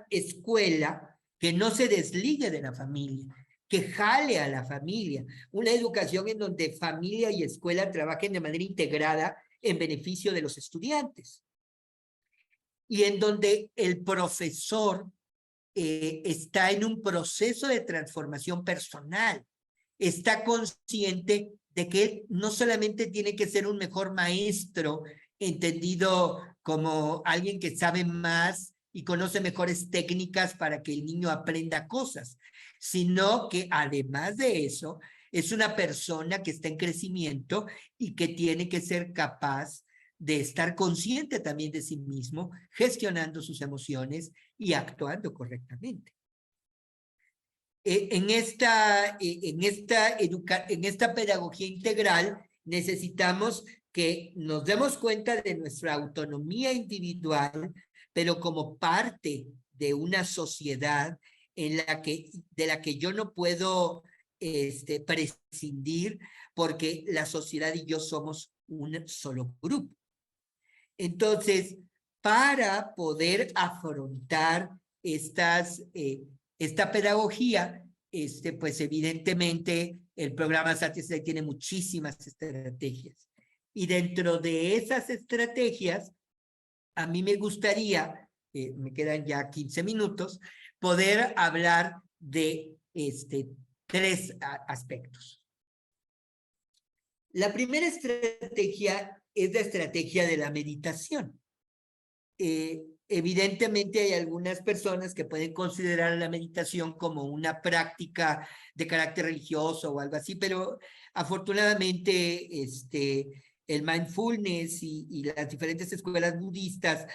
escuela que no se desligue de la familia, que jale a la familia, una educación en donde familia y escuela trabajen de manera integrada en beneficio de los estudiantes y en donde el profesor está en un proceso de transformación personal, está consciente de que no solamente tiene que ser un mejor maestro, entendido como alguien que sabe más y conoce mejores técnicas para que el niño aprenda cosas, sino que además de eso, es una persona que está en crecimiento y que tiene que ser capaz de estar consciente también de sí mismo, gestionando sus emociones y actuando correctamente. En esta pedagogía integral necesitamos que nos demos cuenta de nuestra autonomía individual, pero como parte de una sociedad de la que yo no puedo prescindir, porque la sociedad y yo somos un solo grupo. Entonces, para poder afrontar esta pedagogía, pues evidentemente el programa Satisfy tiene muchísimas estrategias. Y dentro de esas estrategias, a mí me gustaría, me quedan ya 15 minutos, poder hablar de 3 aspectos. La primera estrategia es la estrategia de la meditación. Evidentemente hay algunas personas que pueden considerar la meditación como una práctica de carácter religioso o algo así, pero afortunadamente el mindfulness y las diferentes escuelas budistas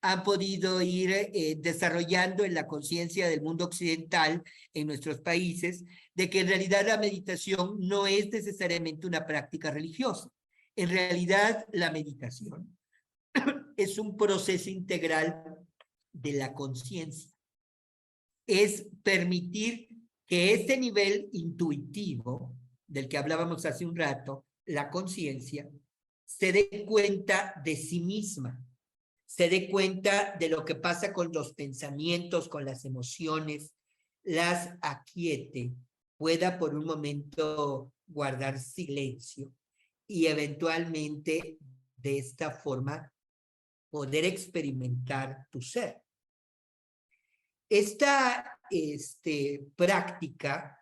han podido ir desarrollando en la conciencia del mundo occidental en nuestros países de que en realidad la meditación no es necesariamente una práctica religiosa. En realidad la meditación es un proceso integral de la conciencia. Es permitir que este nivel intuitivo, del que hablábamos hace un rato, la conciencia, se dé cuenta de sí misma, se dé cuenta de lo que pasa con los pensamientos, con las emociones, las aquiete, pueda por un momento guardar silencio y eventualmente de esta forma poder experimentar tu ser. Esta práctica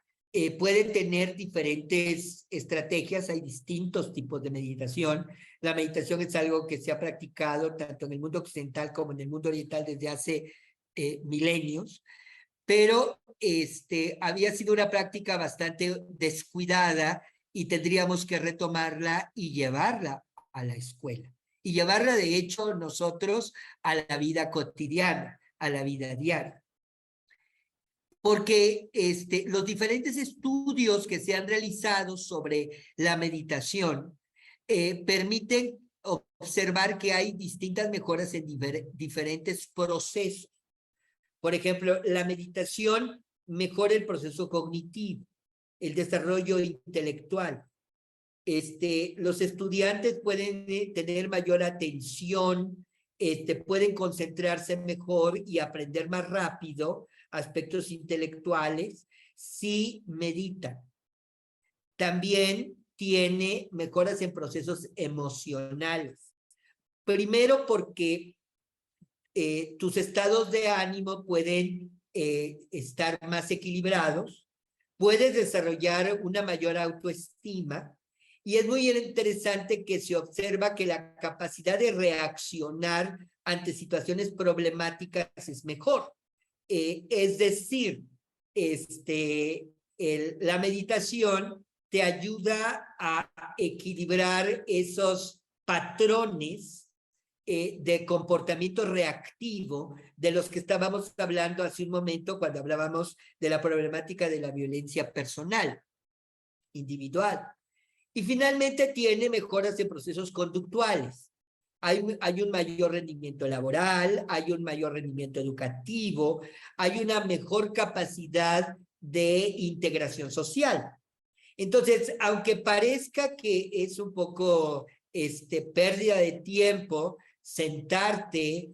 puede tener diferentes estrategias, hay distintos tipos de meditación. La meditación es algo que se ha practicado tanto en el mundo occidental como en el mundo oriental desde hace milenios, pero había sido una práctica bastante descuidada y tendríamos que retomarla y llevarla a la escuela. Y llevarla, de hecho, nosotros a la vida cotidiana, a la vida diaria. Porque los diferentes estudios que se han realizado sobre la meditación permiten observar que hay distintas mejoras en diferentes procesos. Por ejemplo, la meditación mejora el proceso cognitivo, el desarrollo intelectual. Los estudiantes pueden tener mayor atención, pueden concentrarse mejor y aprender más rápido aspectos intelectuales si meditan. También tiene mejoras en procesos emocionales, Primero porque tus estados de ánimo pueden estar más equilibrados, puedes desarrollar una mayor autoestima, y es muy interesante que se observa que la capacidad de reaccionar ante situaciones problemáticas es mejor. Es decir, la meditación te ayuda a equilibrar esos patrones de comportamiento reactivo de los que estábamos hablando hace un momento cuando hablábamos de la problemática de la violencia personal, individual. Y finalmente tiene mejoras en procesos conductuales. Hay un mayor rendimiento laboral, hay un mayor rendimiento educativo, hay una mejor capacidad de integración social. Entonces, aunque parezca que es un poco pérdida de tiempo, sentarte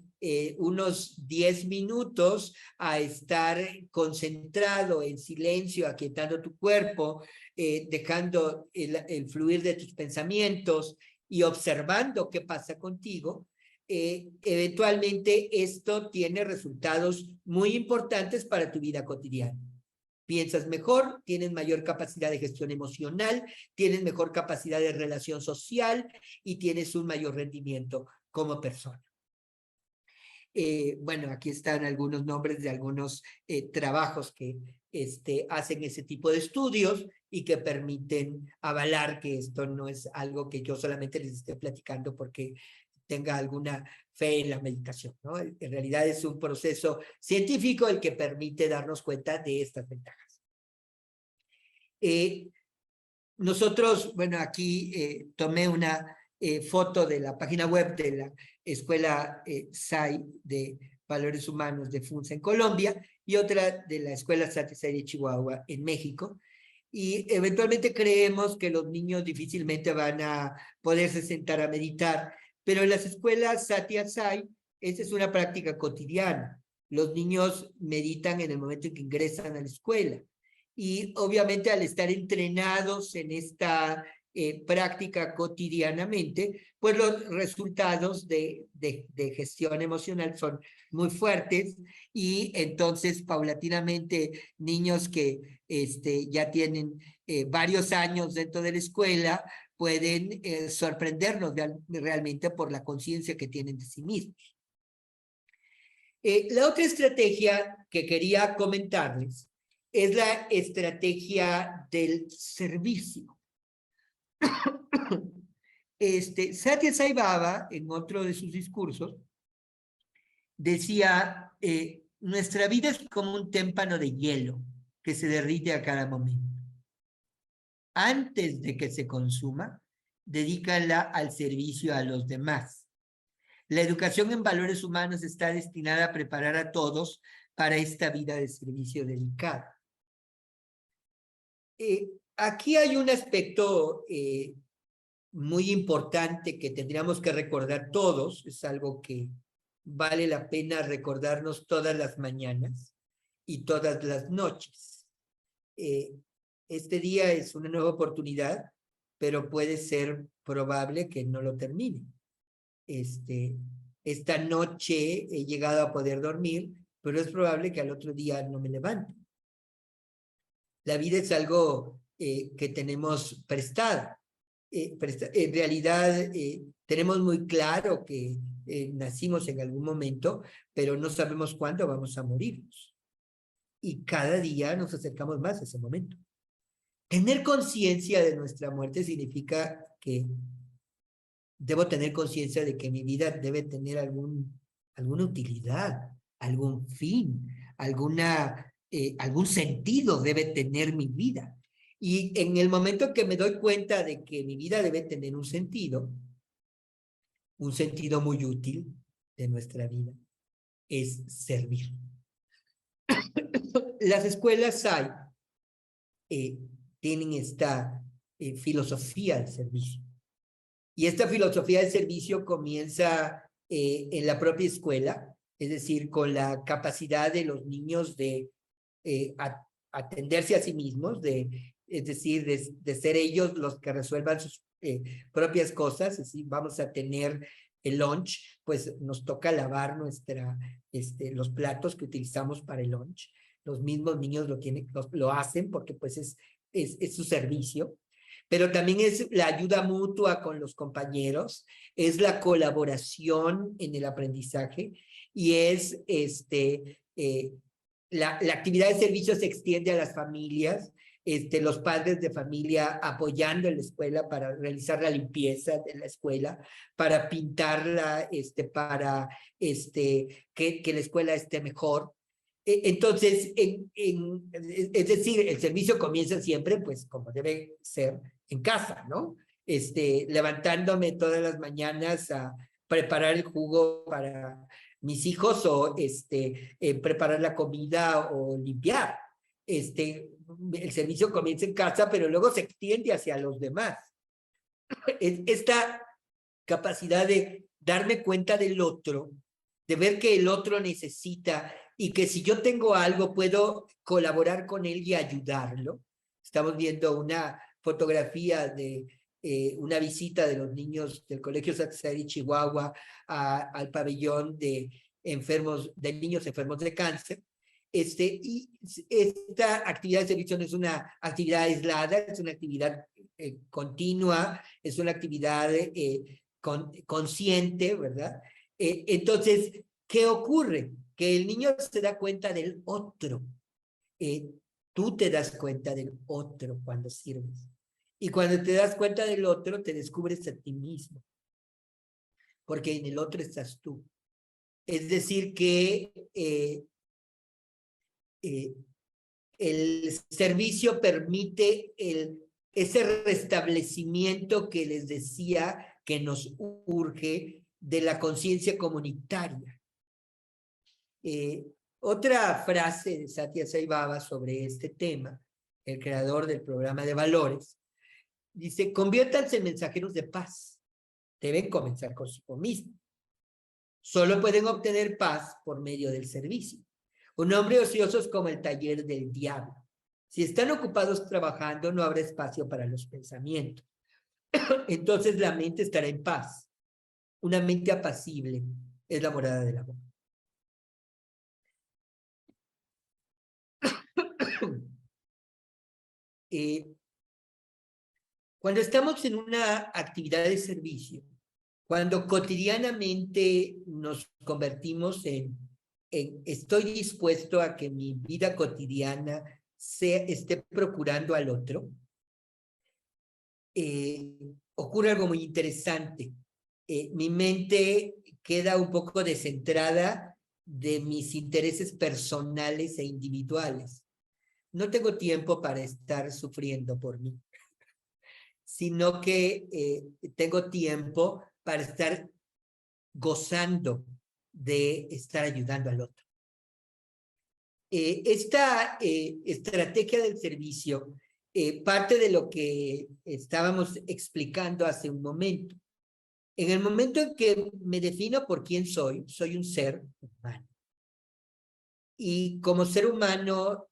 unos 10 minutos a estar concentrado en silencio, aquietando tu cuerpo, dejando el fluir de tus pensamientos y observando qué pasa contigo, eventualmente esto tiene resultados muy importantes para tu vida cotidiana. Piensas mejor, tienes mayor capacidad de gestión emocional, tienes mejor capacidad de relación social y tienes un mayor rendimiento como persona. Bueno, aquí están algunos nombres de algunos trabajos que hacen ese tipo de estudios y que permiten avalar que esto no es algo que yo solamente les esté platicando porque tenga alguna fe en la meditación, ¿no? En realidad es un proceso científico el que permite darnos cuenta de estas ventajas. Nosotros, bueno, aquí tomé una foto de la página web de la Escuela SAI de Valores Humanos de FUNSA en Colombia y otra de la Escuela Satia Sai de Chihuahua en México. Y eventualmente creemos que los niños difícilmente van a poderse sentar a meditar, pero en las escuelas Satia Sai, esa es una práctica cotidiana. Los niños meditan en el momento en que ingresan a la escuela. Y obviamente al estar entrenados en esta práctica cotidianamente, pues los resultados de gestión emocional son muy fuertes y entonces paulatinamente niños que ya tienen varios años dentro de la escuela pueden sorprendernos realmente por la conciencia que tienen de sí mismos. La otra estrategia que quería comentarles es la estrategia del servicio. Sathya Sai Baba, en otro de sus discursos, decía, nuestra vida es como un témpano de hielo que se derrite a cada momento. Antes de que se consuma, dedícala al servicio a los demás. La educación en valores humanos está destinada a preparar a todos para esta vida de servicio dedicada. Aquí hay un aspecto muy importante que tendríamos que recordar todos, es algo que vale la pena recordarnos todas las mañanas y todas las noches. Este día es una nueva oportunidad, pero puede ser probable que no lo termine. Esta noche he llegado a poder dormir, pero es probable que al otro día no me levante. La vida es algo que tenemos prestado. En realidad tenemos muy claro que nacimos en algún momento, pero no sabemos cuándo vamos a morirnos. Y cada día nos acercamos más a ese momento. Tener conciencia de nuestra muerte significa que debo tener conciencia de que mi vida debe tener alguna utilidad, algún fin, algún sentido debe tener mi vida. Y en el momento que me doy cuenta de que mi vida debe tener un sentido muy útil de nuestra vida, es servir. Las escuelas SAI tienen esta filosofía del servicio. Y esta filosofía del servicio comienza en la propia escuela, es decir, con la capacidad de los niños de atenderse a sí mismos, es decir, de ser ellos los que resuelvan sus propias cosas. Es decir, vamos a tener el lunch, pues nos toca lavar los platos que utilizamos para el lunch. Los mismos niños lo hacen porque pues es su servicio. Pero también es la ayuda mutua con los compañeros, es la colaboración en el aprendizaje y es la actividad de servicio se extiende a las familias, los padres de familia apoyando en la escuela para realizar la limpieza de la escuela, para pintarla, para que la escuela esté mejor. Entonces, es decir, el servicio comienza siempre, pues, como debe ser, en casa, ¿no? Levantándome todas las mañanas a preparar el jugo para mis hijos o preparar la comida o limpiar. El servicio comienza en casa, pero luego se extiende hacia los demás. Esta capacidad de darme cuenta del otro, de ver que el otro necesita y que si yo tengo algo puedo colaborar con él y ayudarlo. Estamos viendo una fotografía de una visita de los niños del Colegio Satsari Chihuahua al pabellón de niños enfermos de cáncer. Y esta actividad de servicio no es una actividad aislada, es una actividad continua, es una actividad consciente, ¿verdad? Entonces, ¿qué ocurre? Que el niño se da cuenta del otro. Tú te das cuenta del otro cuando sirves. Y cuando te das cuenta del otro, te descubres a ti mismo. Porque en el otro estás tú. Es decir, que el servicio permite ese restablecimiento que les decía que nos urge de la conciencia comunitaria. Otra frase de Satya Sai Baba sobre este tema, el creador del programa de valores, dice: conviértanse en mensajeros de paz. Deben comenzar consigo mismos. Solo pueden obtener paz por medio del servicio. Un hombre ocioso es como el taller del diablo. Si están ocupados trabajando, no habrá espacio para los pensamientos. Entonces la mente estará en paz. Una mente apacible es la morada del amor. Cuando estamos en una actividad de servicio, cuando cotidianamente nos convertimos en estoy dispuesto a que mi vida cotidiana esté procurando al otro, ocurre algo muy interesante. Mi mente queda un poco descentrada de mis intereses personales e individuales. No tengo tiempo para estar sufriendo por mí, sino que tengo tiempo para estar gozando de estar ayudando al otro. Esta estrategia del servicio parte de lo que estábamos explicando hace un momento. En el momento en que me defino por quién soy un ser humano. Y como ser humano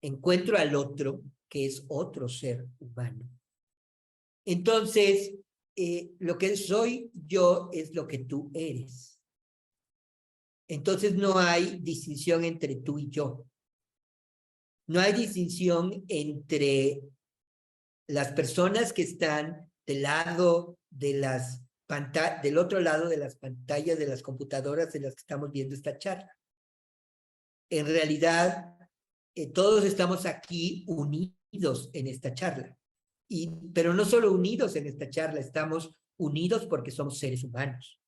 encuentro al otro, que es otro ser humano. Entonces, lo que soy yo es lo que tú eres. Entonces no hay distinción entre tú y yo. No hay distinción entre las personas que están del lado de las pantallas, del otro lado de las pantallas de las computadoras en las que estamos viendo esta charla. En realidad, todos estamos aquí unidos en esta charla. Pero no solo unidos en esta charla, estamos unidos porque somos seres humanos.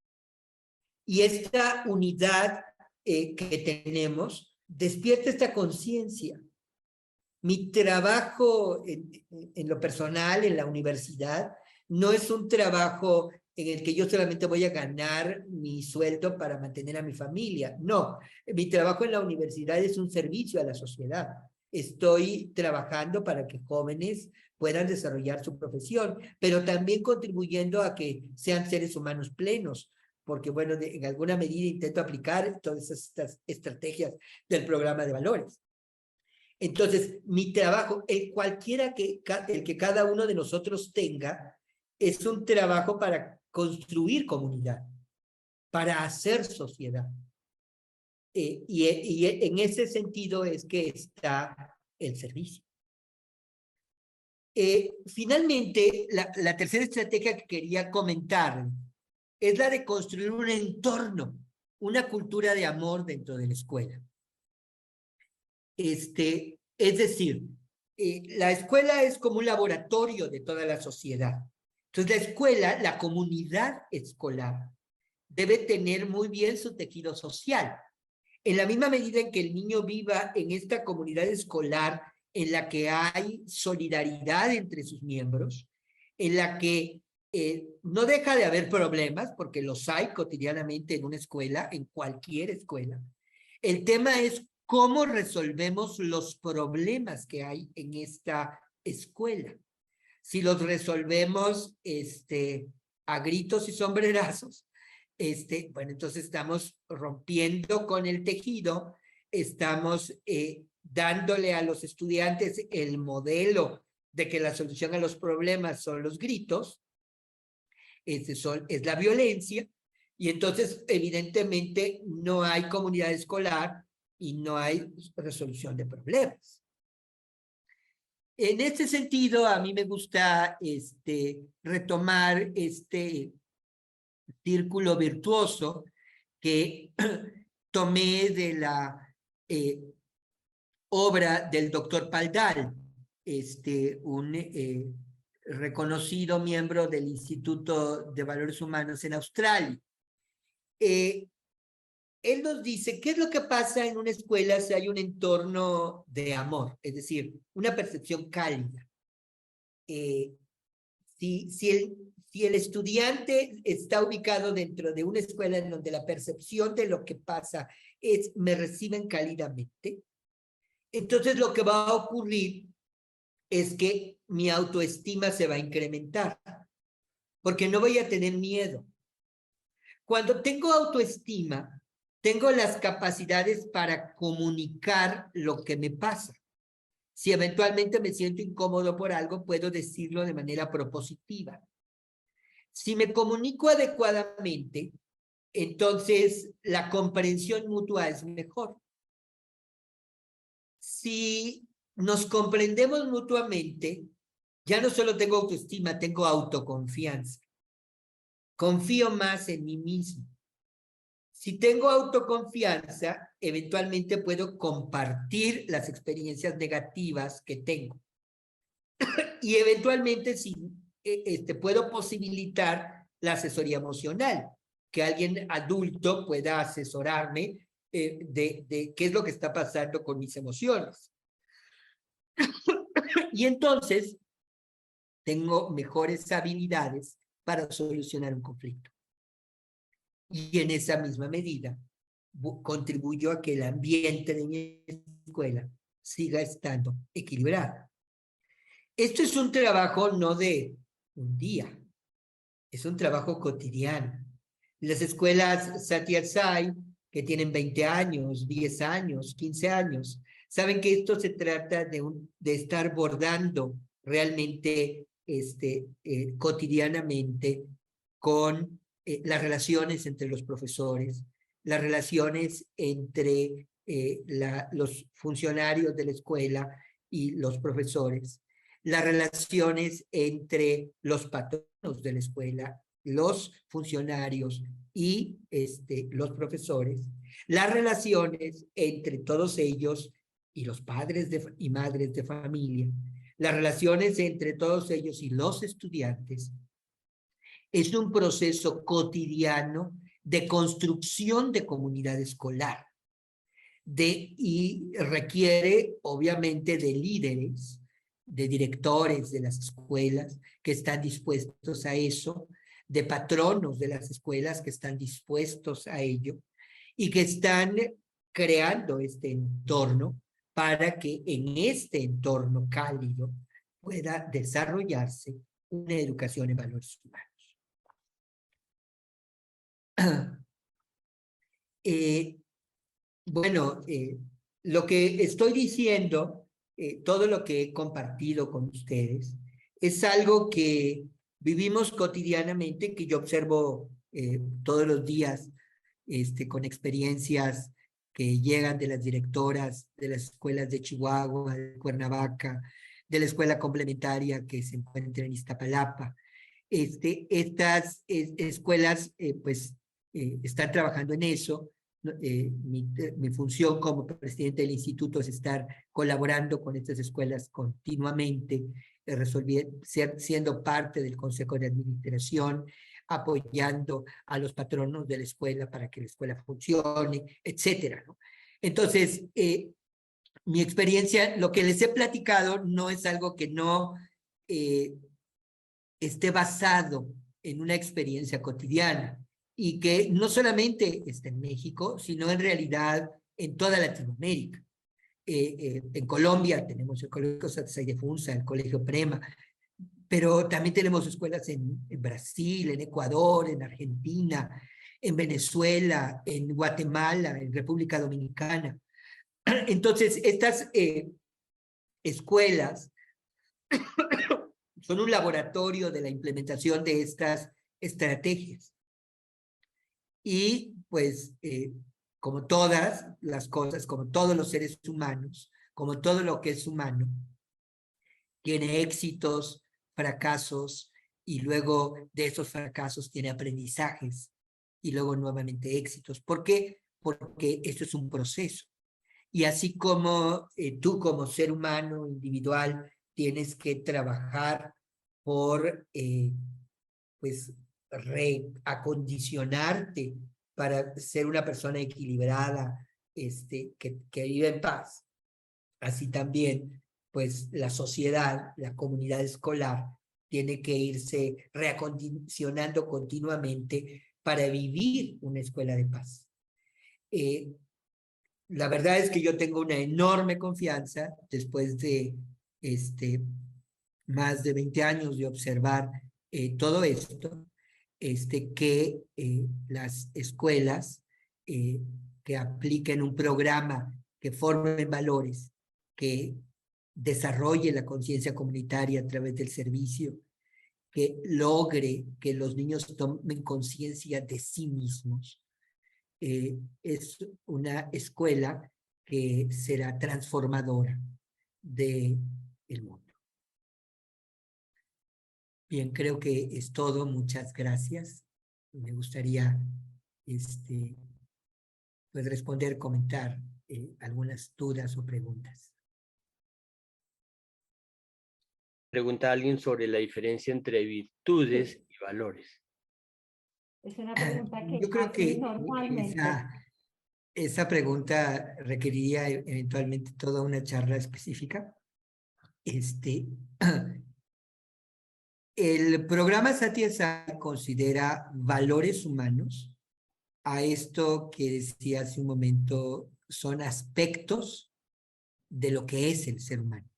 Y esta unidad que tenemos despierta esta conciencia. Mi trabajo en lo personal, en la universidad, no es un trabajo en el que yo solamente voy a ganar mi sueldo para mantener a mi familia. No, mi trabajo en la universidad es un servicio a la sociedad. Estoy trabajando para que jóvenes puedan desarrollar su profesión, pero también contribuyendo a que sean seres humanos plenos, porque bueno, en alguna medida intento aplicar todas estas estrategias del programa de valores. Entonces, mi trabajo, el que cada uno de nosotros tenga, es un trabajo para construir comunidad, para hacer sociedad. Y en ese sentido es que está el servicio. Finalmente, la tercera estrategia que quería comentar es la de construir un entorno, una cultura de amor dentro de la escuela. Es decir, la escuela es como un laboratorio de toda la sociedad. Entonces, la escuela, la comunidad escolar, debe tener muy bien su tejido social. En la misma medida en que el niño viva en esta comunidad escolar, en la que hay solidaridad entre sus miembros, en la que no deja de haber problemas, porque los hay cotidianamente en una escuela, en cualquier escuela. El tema es cómo resolvemos los problemas que hay en esta escuela. Si los resolvemos a gritos y sombrerazos, bueno, entonces estamos rompiendo con el tejido, estamos dándole a los estudiantes el modelo de que la solución a los problemas son los gritos, es la violencia, y entonces evidentemente no hay comunidad escolar y no hay resolución de problemas. En este sentido, a mí me gusta retomar este círculo virtuoso que tomé de la obra del doctor Paldal, un reconocido miembro del Instituto de Valores Humanos en Australia. Él nos dice, ¿qué es lo que pasa en una escuela si hay un entorno de amor? Es decir, una percepción cálida. Si el estudiante está ubicado dentro de una escuela en donde la percepción de lo que pasa es, me reciben cálidamente, entonces lo que va a ocurrir es que mi autoestima se va a incrementar, porque no voy a tener miedo. Cuando tengo autoestima, tengo las capacidades para comunicar lo que me pasa. Si eventualmente me siento incómodo por algo, puedo decirlo de manera propositiva. Si me comunico adecuadamente, entonces la comprensión mutua es mejor. Si nos comprendemos mutuamente, ya no solo tengo autoestima, tengo autoconfianza. Confío más en mí mismo. Si tengo autoconfianza, eventualmente puedo compartir las experiencias negativas que tengo. Y eventualmente sí, puedo posibilitar la asesoría emocional, que alguien adulto pueda asesorarme de qué es lo que está pasando con mis emociones. Y entonces tengo mejores habilidades para solucionar un conflicto. Y en esa misma medida contribuyo a que el ambiente de mi escuela siga estando equilibrado. Esto es un trabajo no de un día, es un trabajo cotidiano. Las escuelas Satyasai, que tienen 20 años, 10 años, 15 años, saben que esto se trata de estar bordando realmente cotidianamente con las relaciones entre los profesores, las relaciones entre los funcionarios de la escuela y los profesores, las relaciones entre los patronos de la escuela, los funcionarios y los profesores, las relaciones entre todos ellos y los padres y madres de familia, las relaciones entre todos ellos y los estudiantes. Es un proceso cotidiano de construcción de comunidad escolar y requiere obviamente de líderes, de directores de las escuelas que están dispuestos a eso, de patronos de las escuelas que están dispuestos a ello y que están creando este entorno para que en este entorno cálido pueda desarrollarse una educación en valores humanos. Bueno, lo que estoy diciendo, todo lo que he compartido con ustedes, es algo que vivimos cotidianamente, que yo observo todos los días con experiencias que llegan de las directoras de las escuelas de Chihuahua, de Cuernavaca, de la escuela complementaria que se encuentra en Iztapalapa. Estas escuelas pues están trabajando en eso. Mi función como presidente del instituto es estar colaborando con estas escuelas continuamente, siendo parte del consejo de administración, apoyando a los patronos de la escuela para que la escuela funcione, etcétera, ¿no? Entonces, mi experiencia, lo que les he platicado no es algo que no esté basado en una experiencia cotidiana y que no solamente está en México, sino en realidad en toda Latinoamérica. En Colombia tenemos el Colegio Satsai de Funza, el Colegio Prema, pero también tenemos escuelas en Brasil, en Ecuador, en Argentina, en Venezuela, en Guatemala, en República Dominicana. Entonces, estas escuelas son un laboratorio de la implementación de estas estrategias. Y pues, como todas las cosas, como todos los seres humanos, como todo lo que es humano, tiene éxitos, fracasos, y luego de esos fracasos tiene aprendizajes, y luego nuevamente éxitos. ¿Por qué? Porque esto es un proceso. Y así como tú como ser humano individual tienes que trabajar por pues reacondicionarte para ser una persona equilibrada, que vive en paz. Así también, pues la sociedad, la comunidad escolar, tiene que irse reacondicionando continuamente para vivir una escuela de paz. La verdad es que yo tengo una enorme confianza después de más de 20 años de observar todo esto, que las escuelas que apliquen un programa que formen valores, que desarrolle la conciencia comunitaria a través del servicio, que logre que los niños tomen conciencia de sí mismos, es una escuela que será transformadora del mundo. Bien, creo que es todo. Muchas gracias. Me gustaría pues responder, comentar algunas dudas o preguntas. Pregunta a alguien sobre la diferencia entre virtudes y valores. Es una pregunta que yo creo hacen que normalmente. esa pregunta requeriría eventualmente toda una charla específica. El programa Satyasai considera valores humanos a esto que decía hace un momento, son aspectos de lo que es el ser humano.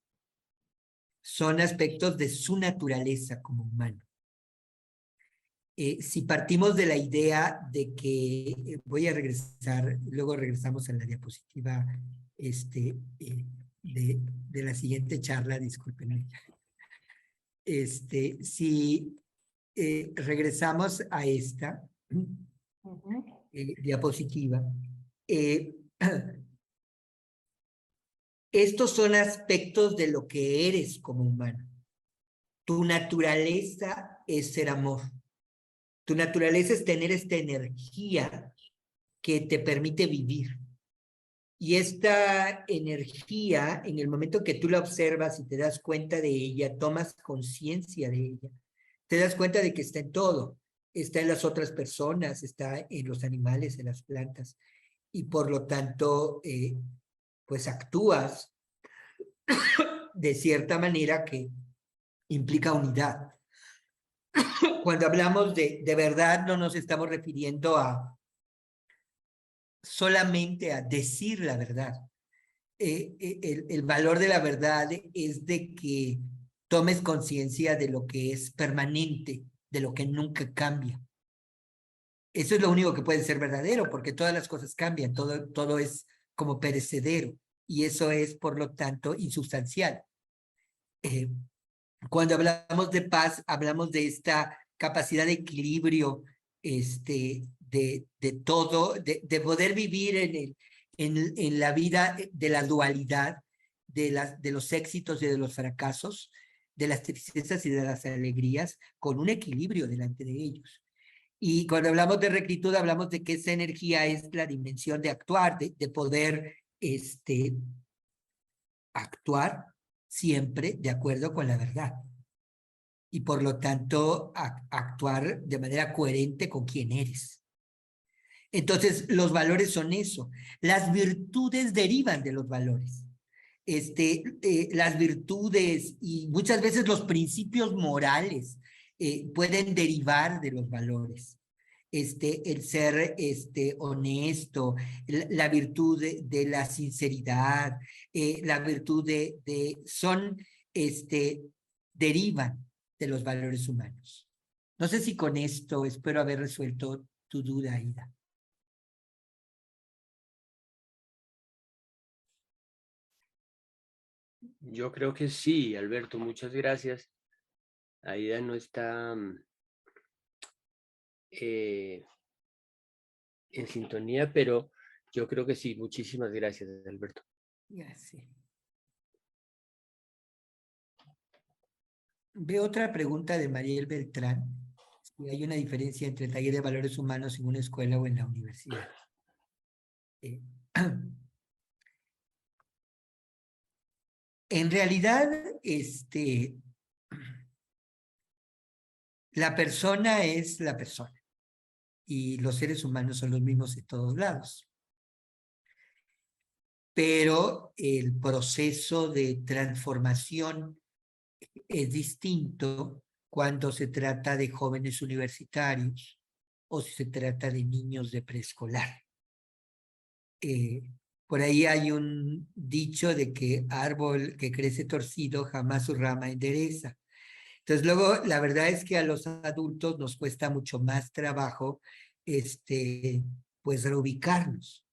Son aspectos de su naturaleza como humano. Si partimos de la idea de que, voy a regresar, luego regresamos a la diapositiva de la siguiente charla, discúlpenme. Si regresamos a esta diapositiva, estos son aspectos de lo que eres como humano. Tu naturaleza es ser amor. Tu naturaleza es tener esta energía que te permite vivir. Y esta energía, en el momento que tú la observas y te das cuenta de ella, tomas conciencia de ella, te das cuenta de que está en todo. Está en las otras personas, está en los animales, en las plantas. Y por lo tanto, pues actúas de cierta manera que implica unidad. Cuando hablamos de verdad, no nos estamos refiriendo a solamente a decir la verdad. El valor de la verdad es de que tomes conciencia de lo que es permanente, de lo que nunca cambia. Eso es lo único que puede ser verdadero, porque todas las cosas cambian, todo es como perecedero, y eso es, por lo tanto, insustancial. Cuando hablamos de paz, hablamos de esta capacidad de equilibrio, de todo, de poder vivir en la vida de la dualidad, de los éxitos y de los fracasos, de las tristezas y de las alegrías, con un equilibrio delante de ellos. Y cuando hablamos de rectitud, hablamos de que esa energía es la dimensión de actuar, de poder actuar siempre de acuerdo con la verdad. Y por lo tanto, actuar de manera coherente con quién eres. Entonces, los valores son eso. Las virtudes derivan de los valores. Las virtudes y muchas veces los principios morales pueden derivar de los valores. El ser honesto, la virtud de la sinceridad, la virtud derivan de los valores humanos. No sé si con esto espero haber resuelto tu duda, Aida. Yo creo que sí, Alberto, muchas gracias. Aida no está en sintonía, pero yo creo que sí. Muchísimas gracias, Alberto. Ya sé. Veo otra pregunta de Mariel Beltrán. Si hay una diferencia entre el taller de valores humanos en una escuela o en la universidad. En realidad, la persona es la persona y los seres humanos son los mismos en todos lados. Pero el proceso de transformación es distinto cuando se trata de jóvenes universitarios o si se trata de niños de preescolar. Por ahí hay un dicho de que árbol que crece torcido jamás su rama endereza. Entonces luego la verdad es que a los adultos nos cuesta mucho más trabajo pues reubicarnos.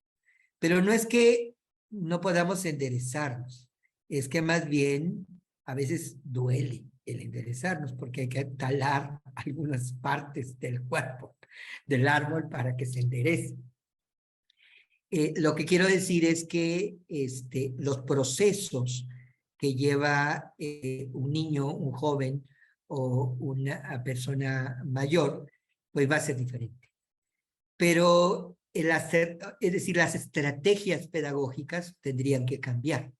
Pero no es que no podamos enderezarnos, es que más bien a veces duele el enderezarnos porque hay que talar algunas partes del cuerpo del árbol para que se enderece. Lo que quiero decir es que los procesos que lleva un niño, un joven o una persona mayor, pues va a ser diferente. Pero es decir, las estrategias pedagógicas tendrían que cambiar.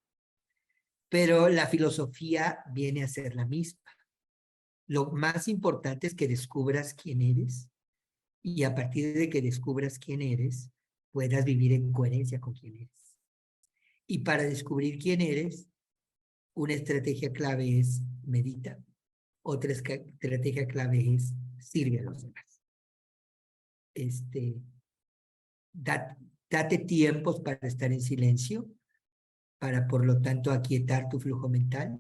Pero la filosofía viene a ser la misma. Lo más importante es que descubras quién eres y a partir de que descubras quién eres, puedas vivir en coherencia con quién eres. Y para descubrir quién eres, una estrategia clave es medita. Otra estrategia clave es sirve a los demás. Date tiempos para estar en silencio, para por lo tanto aquietar tu flujo mental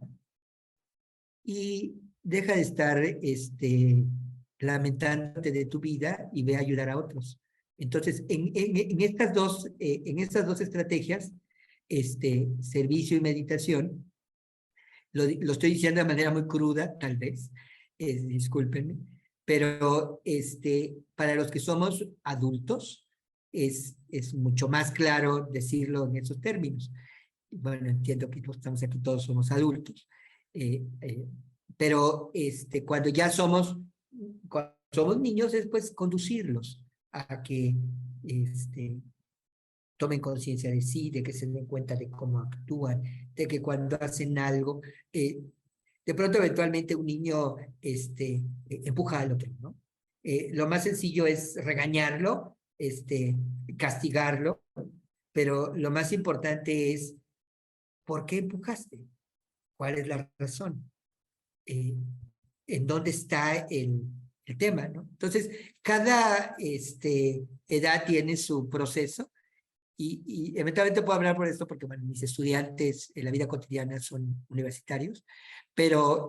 y deja de estar lamentándote de tu vida y ve a ayudar a otros. Entonces, en estas dos estrategias, servicio y meditación, lo estoy diciendo de manera muy cruda, tal vez, discúlpenme, pero para los que somos adultos, es mucho más claro decirlo en esos términos. Bueno, entiendo que estamos aquí, todos somos adultos, pero cuando ya somos niños es pues conducirlos a que tomen conciencia de sí, de que se den cuenta de cómo actúan, de que cuando hacen algo, de pronto eventualmente un niño empuja al otro, ¿no? Lo más sencillo es regañarlo, castigarlo, pero lo más importante es ¿por qué empujaste? ¿Cuál es la razón? ¿En dónde está el tema, ¿no? Entonces, cada edad tiene su proceso y eventualmente puedo hablar por esto porque bueno, mis estudiantes en la vida cotidiana son universitarios, pero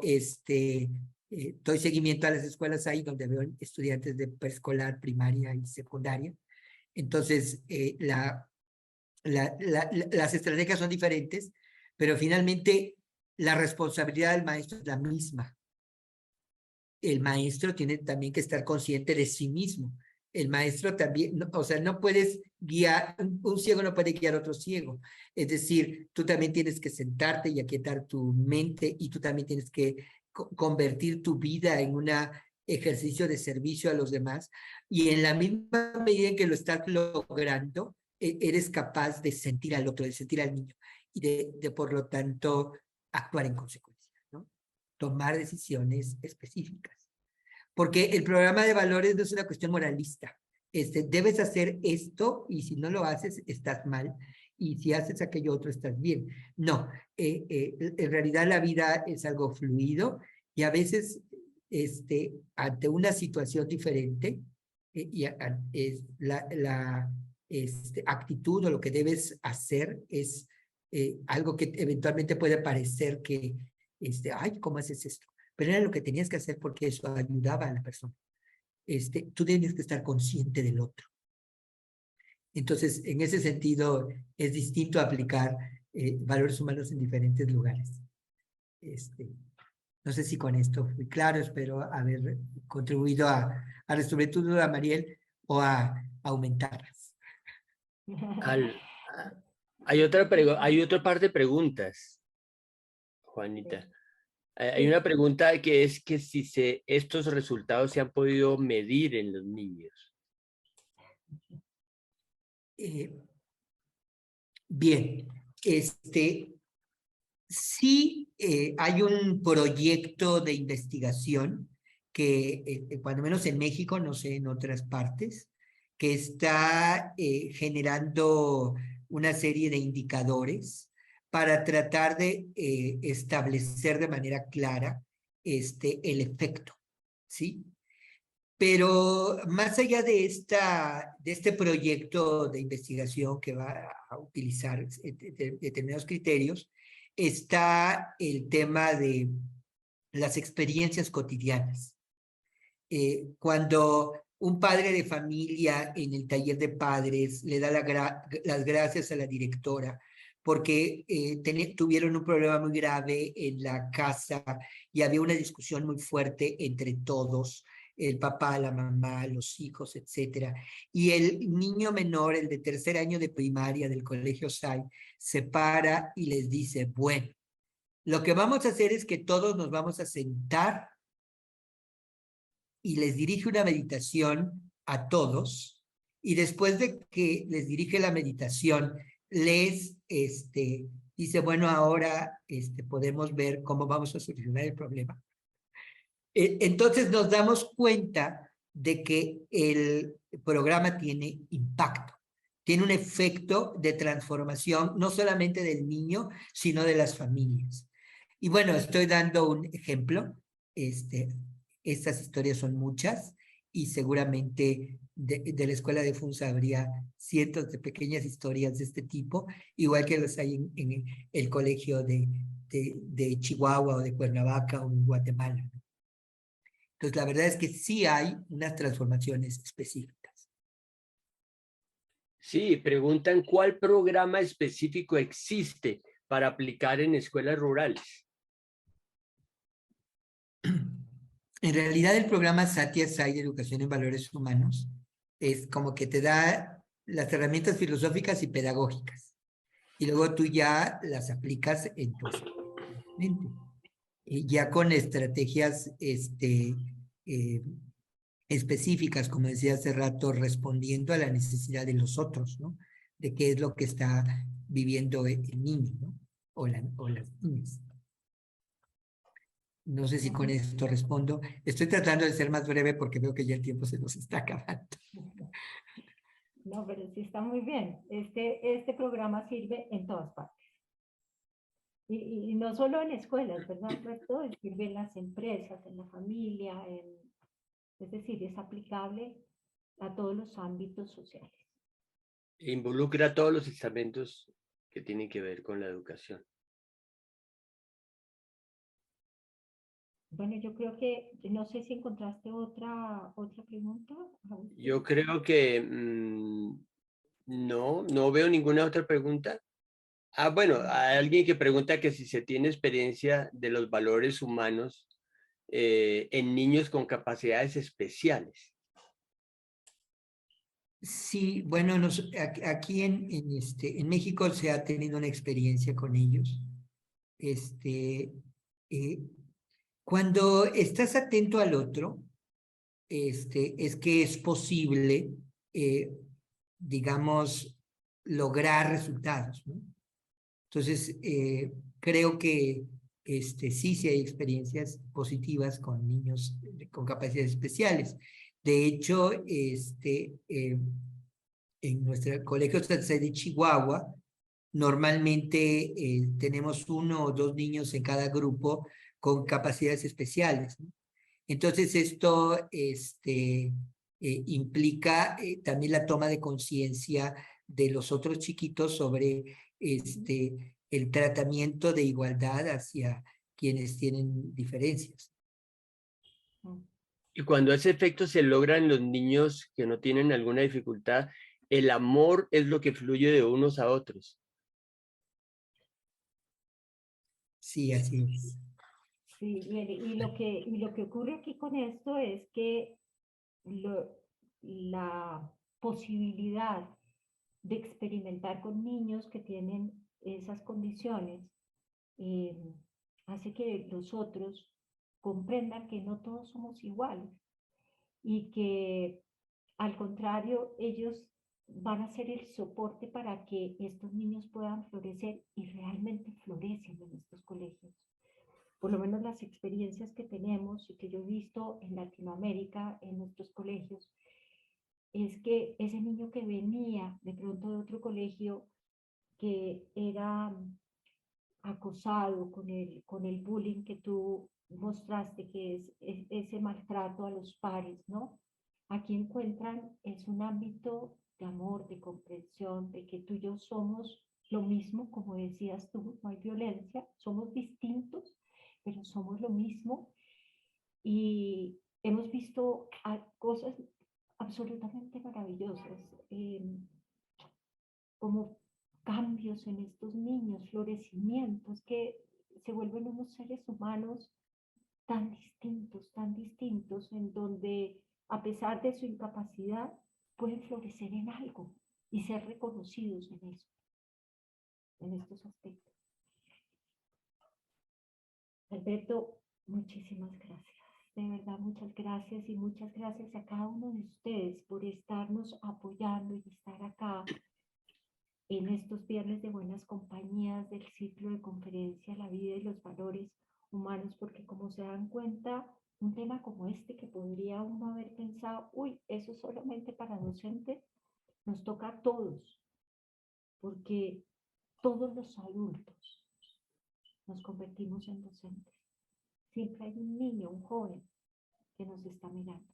doy seguimiento a las escuelas ahí donde veo estudiantes de preescolar, primaria y secundaria. Entonces, las estrategias son diferentes, pero finalmente la responsabilidad del maestro es la misma. El maestro tiene también que estar consciente de sí mismo. El maestro también, o sea, no puedes guiar, un ciego no puede guiar a otro ciego. Es decir, tú también tienes que sentarte y aquietar tu mente y tú también tienes que convertir tu vida en un ejercicio de servicio a los demás. Y en la misma medida en que lo estás logrando, eres capaz de sentir al otro, de sentir al niño y de por lo tanto, actuar en consecuencia, ¿no? Tomar decisiones específicas. Porque el programa de valores no es una cuestión moralista. Debes hacer esto y si no lo haces, estás mal. Y si haces aquello otro, estás bien. No, en realidad la vida es algo fluido y a veces ante una situación diferente, la actitud o lo que debes hacer es algo que eventualmente puede parecer que, ay, ¿cómo haces esto? Pero era lo que tenías que hacer porque eso ayudaba a la persona. Tú tienes que estar consciente del otro. Entonces, en ese sentido, es distinto aplicar valores humanos en diferentes lugares. No sé si con esto fui claro, espero haber contribuido a resolver tu duda, Mariel, o a aumentarlas. Hay otra par de preguntas, Juanita. Hay una pregunta que es que si estos resultados se han podido medir en los niños. Bien, sí hay un proyecto de investigación que, cuando menos en México, no sé, en otras partes, que está generando una serie de indicadores para tratar de establecer de manera clara el efecto, ¿sí? Pero más allá de este proyecto de investigación que va a utilizar determinados criterios, está el tema de las experiencias cotidianas. Cuando un padre de familia en el taller de padres le da las gracias a la directora porque tuvieron un problema muy grave en la casa y había una discusión muy fuerte entre todos, el papá, la mamá, los hijos, etcétera. Y el niño menor, el de tercer año de primaria del colegio SAI, se para y les dice, bueno, lo que vamos a hacer es que todos nos vamos a sentar y les dirige una meditación a todos, y después de que les dirige la meditación, les dice, bueno, ahora podemos ver cómo vamos a solucionar el problema. Entonces nos damos cuenta de que el programa tiene impacto, tiene un efecto de transformación, no solamente del niño, sino de las familias. Y bueno, estoy dando un ejemplo. Estas historias son muchas y seguramente de la escuela de FUNSA habría cientos de pequeñas historias de este tipo, igual que los hay en el colegio de Chihuahua o de Cuernavaca o en Guatemala. Entonces, la verdad es que sí hay unas transformaciones específicas. Sí, preguntan cuál programa específico existe para aplicar en escuelas rurales. En realidad, el programa Satya Sai de Educación en Valores Humanos es como que te da las herramientas filosóficas y pedagógicas. Y luego tú ya las aplicas en tu mente. Ya con estrategias específicas, como decía hace rato, respondiendo a la necesidad de los otros, ¿no? De qué es lo que está viviendo el niño, ¿no? O las niñas. No sé si con esto respondo. Estoy tratando de ser más breve porque veo que ya el tiempo se nos está acabando. No, pero sí está muy bien. Este programa sirve en todas partes. Y no solo en escuelas, ¿verdad? Todo sirve en las empresas, en la familia, es decir, es aplicable a todos los ámbitos sociales. Involucra a todos los estamentos que tienen que ver con la educación. Bueno, yo creo que, no sé si encontraste otra pregunta. Yo creo que no veo ninguna otra pregunta. Bueno, hay alguien que pregunta que si se tiene experiencia de los valores humanos en niños con capacidades especiales. Sí, bueno, aquí en México se ha tenido una experiencia con ellos. Eh, Cuando estás atento al otro, es que es posible, digamos, lograr resultados, ¿no? Entonces, creo que sí hay experiencias positivas con niños con capacidades especiales. De hecho, en nuestro colegio de Chihuahua, normalmente tenemos 1 o 2 niños en cada grupo con capacidades especiales, ¿no? Entonces, esto implica también la toma de conciencia de los otros chiquitos sobre el tratamiento de igualdad hacia quienes tienen diferencias. Y cuando ese efecto se logra en los niños que no tienen alguna dificultad, el amor es lo que fluye de unos a otros. Sí, así es. Sí, y lo que ocurre aquí con esto es que la posibilidad de experimentar con niños que tienen esas condiciones eh, hace que los otros comprendan que no todos somos iguales y que al contrario ellos van a ser el soporte para que estos niños puedan florecer y realmente florecen en estos colegios. Por lo menos las experiencias que tenemos y que yo he visto en Latinoamérica, en nuestros colegios, es que ese niño que venía de pronto de otro colegio que era acosado con el bullying que tú mostraste, que es ese maltrato a los pares, ¿no? Aquí encuentran, es un ámbito de amor, de comprensión, de que tú y yo somos lo mismo, como decías tú, no hay violencia, somos distintos, pero somos lo mismo. Y hemos visto cosas absolutamente maravillosas, como cambios en estos niños, florecimientos, que se vuelven unos seres humanos tan distintos, en donde a pesar de su incapacidad pueden florecer en algo y ser reconocidos en eso, en estos aspectos. Alberto, muchísimas gracias. De verdad, muchas gracias y muchas gracias a cada uno de ustedes por estarnos apoyando y estar acá en estos viernes de buenas compañías del ciclo de conferencia La vida y los valores humanos, porque como se dan cuenta, un tema como este que podría uno haber pensado, uy, eso es solamente para docentes, nos toca a todos, porque todos los adultos nos convertimos en docentes. Siempre hay un niño, un joven que nos está mirando.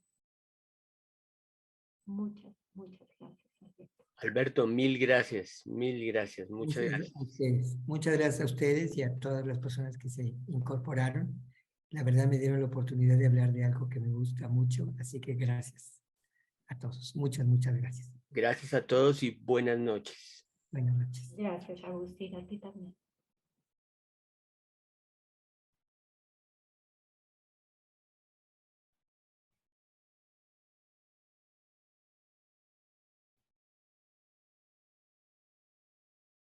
Muchas, muchas gracias, Alberto. Alberto, mil gracias, muchas gracias. Muchas gracias a ustedes y a todas las personas que se incorporaron. La verdad me dieron la oportunidad de hablar de algo que me gusta mucho, así que gracias a todos. Muchas, muchas gracias. Gracias a todos y buenas noches. Buenas noches. Gracias, Agustín, a ti también.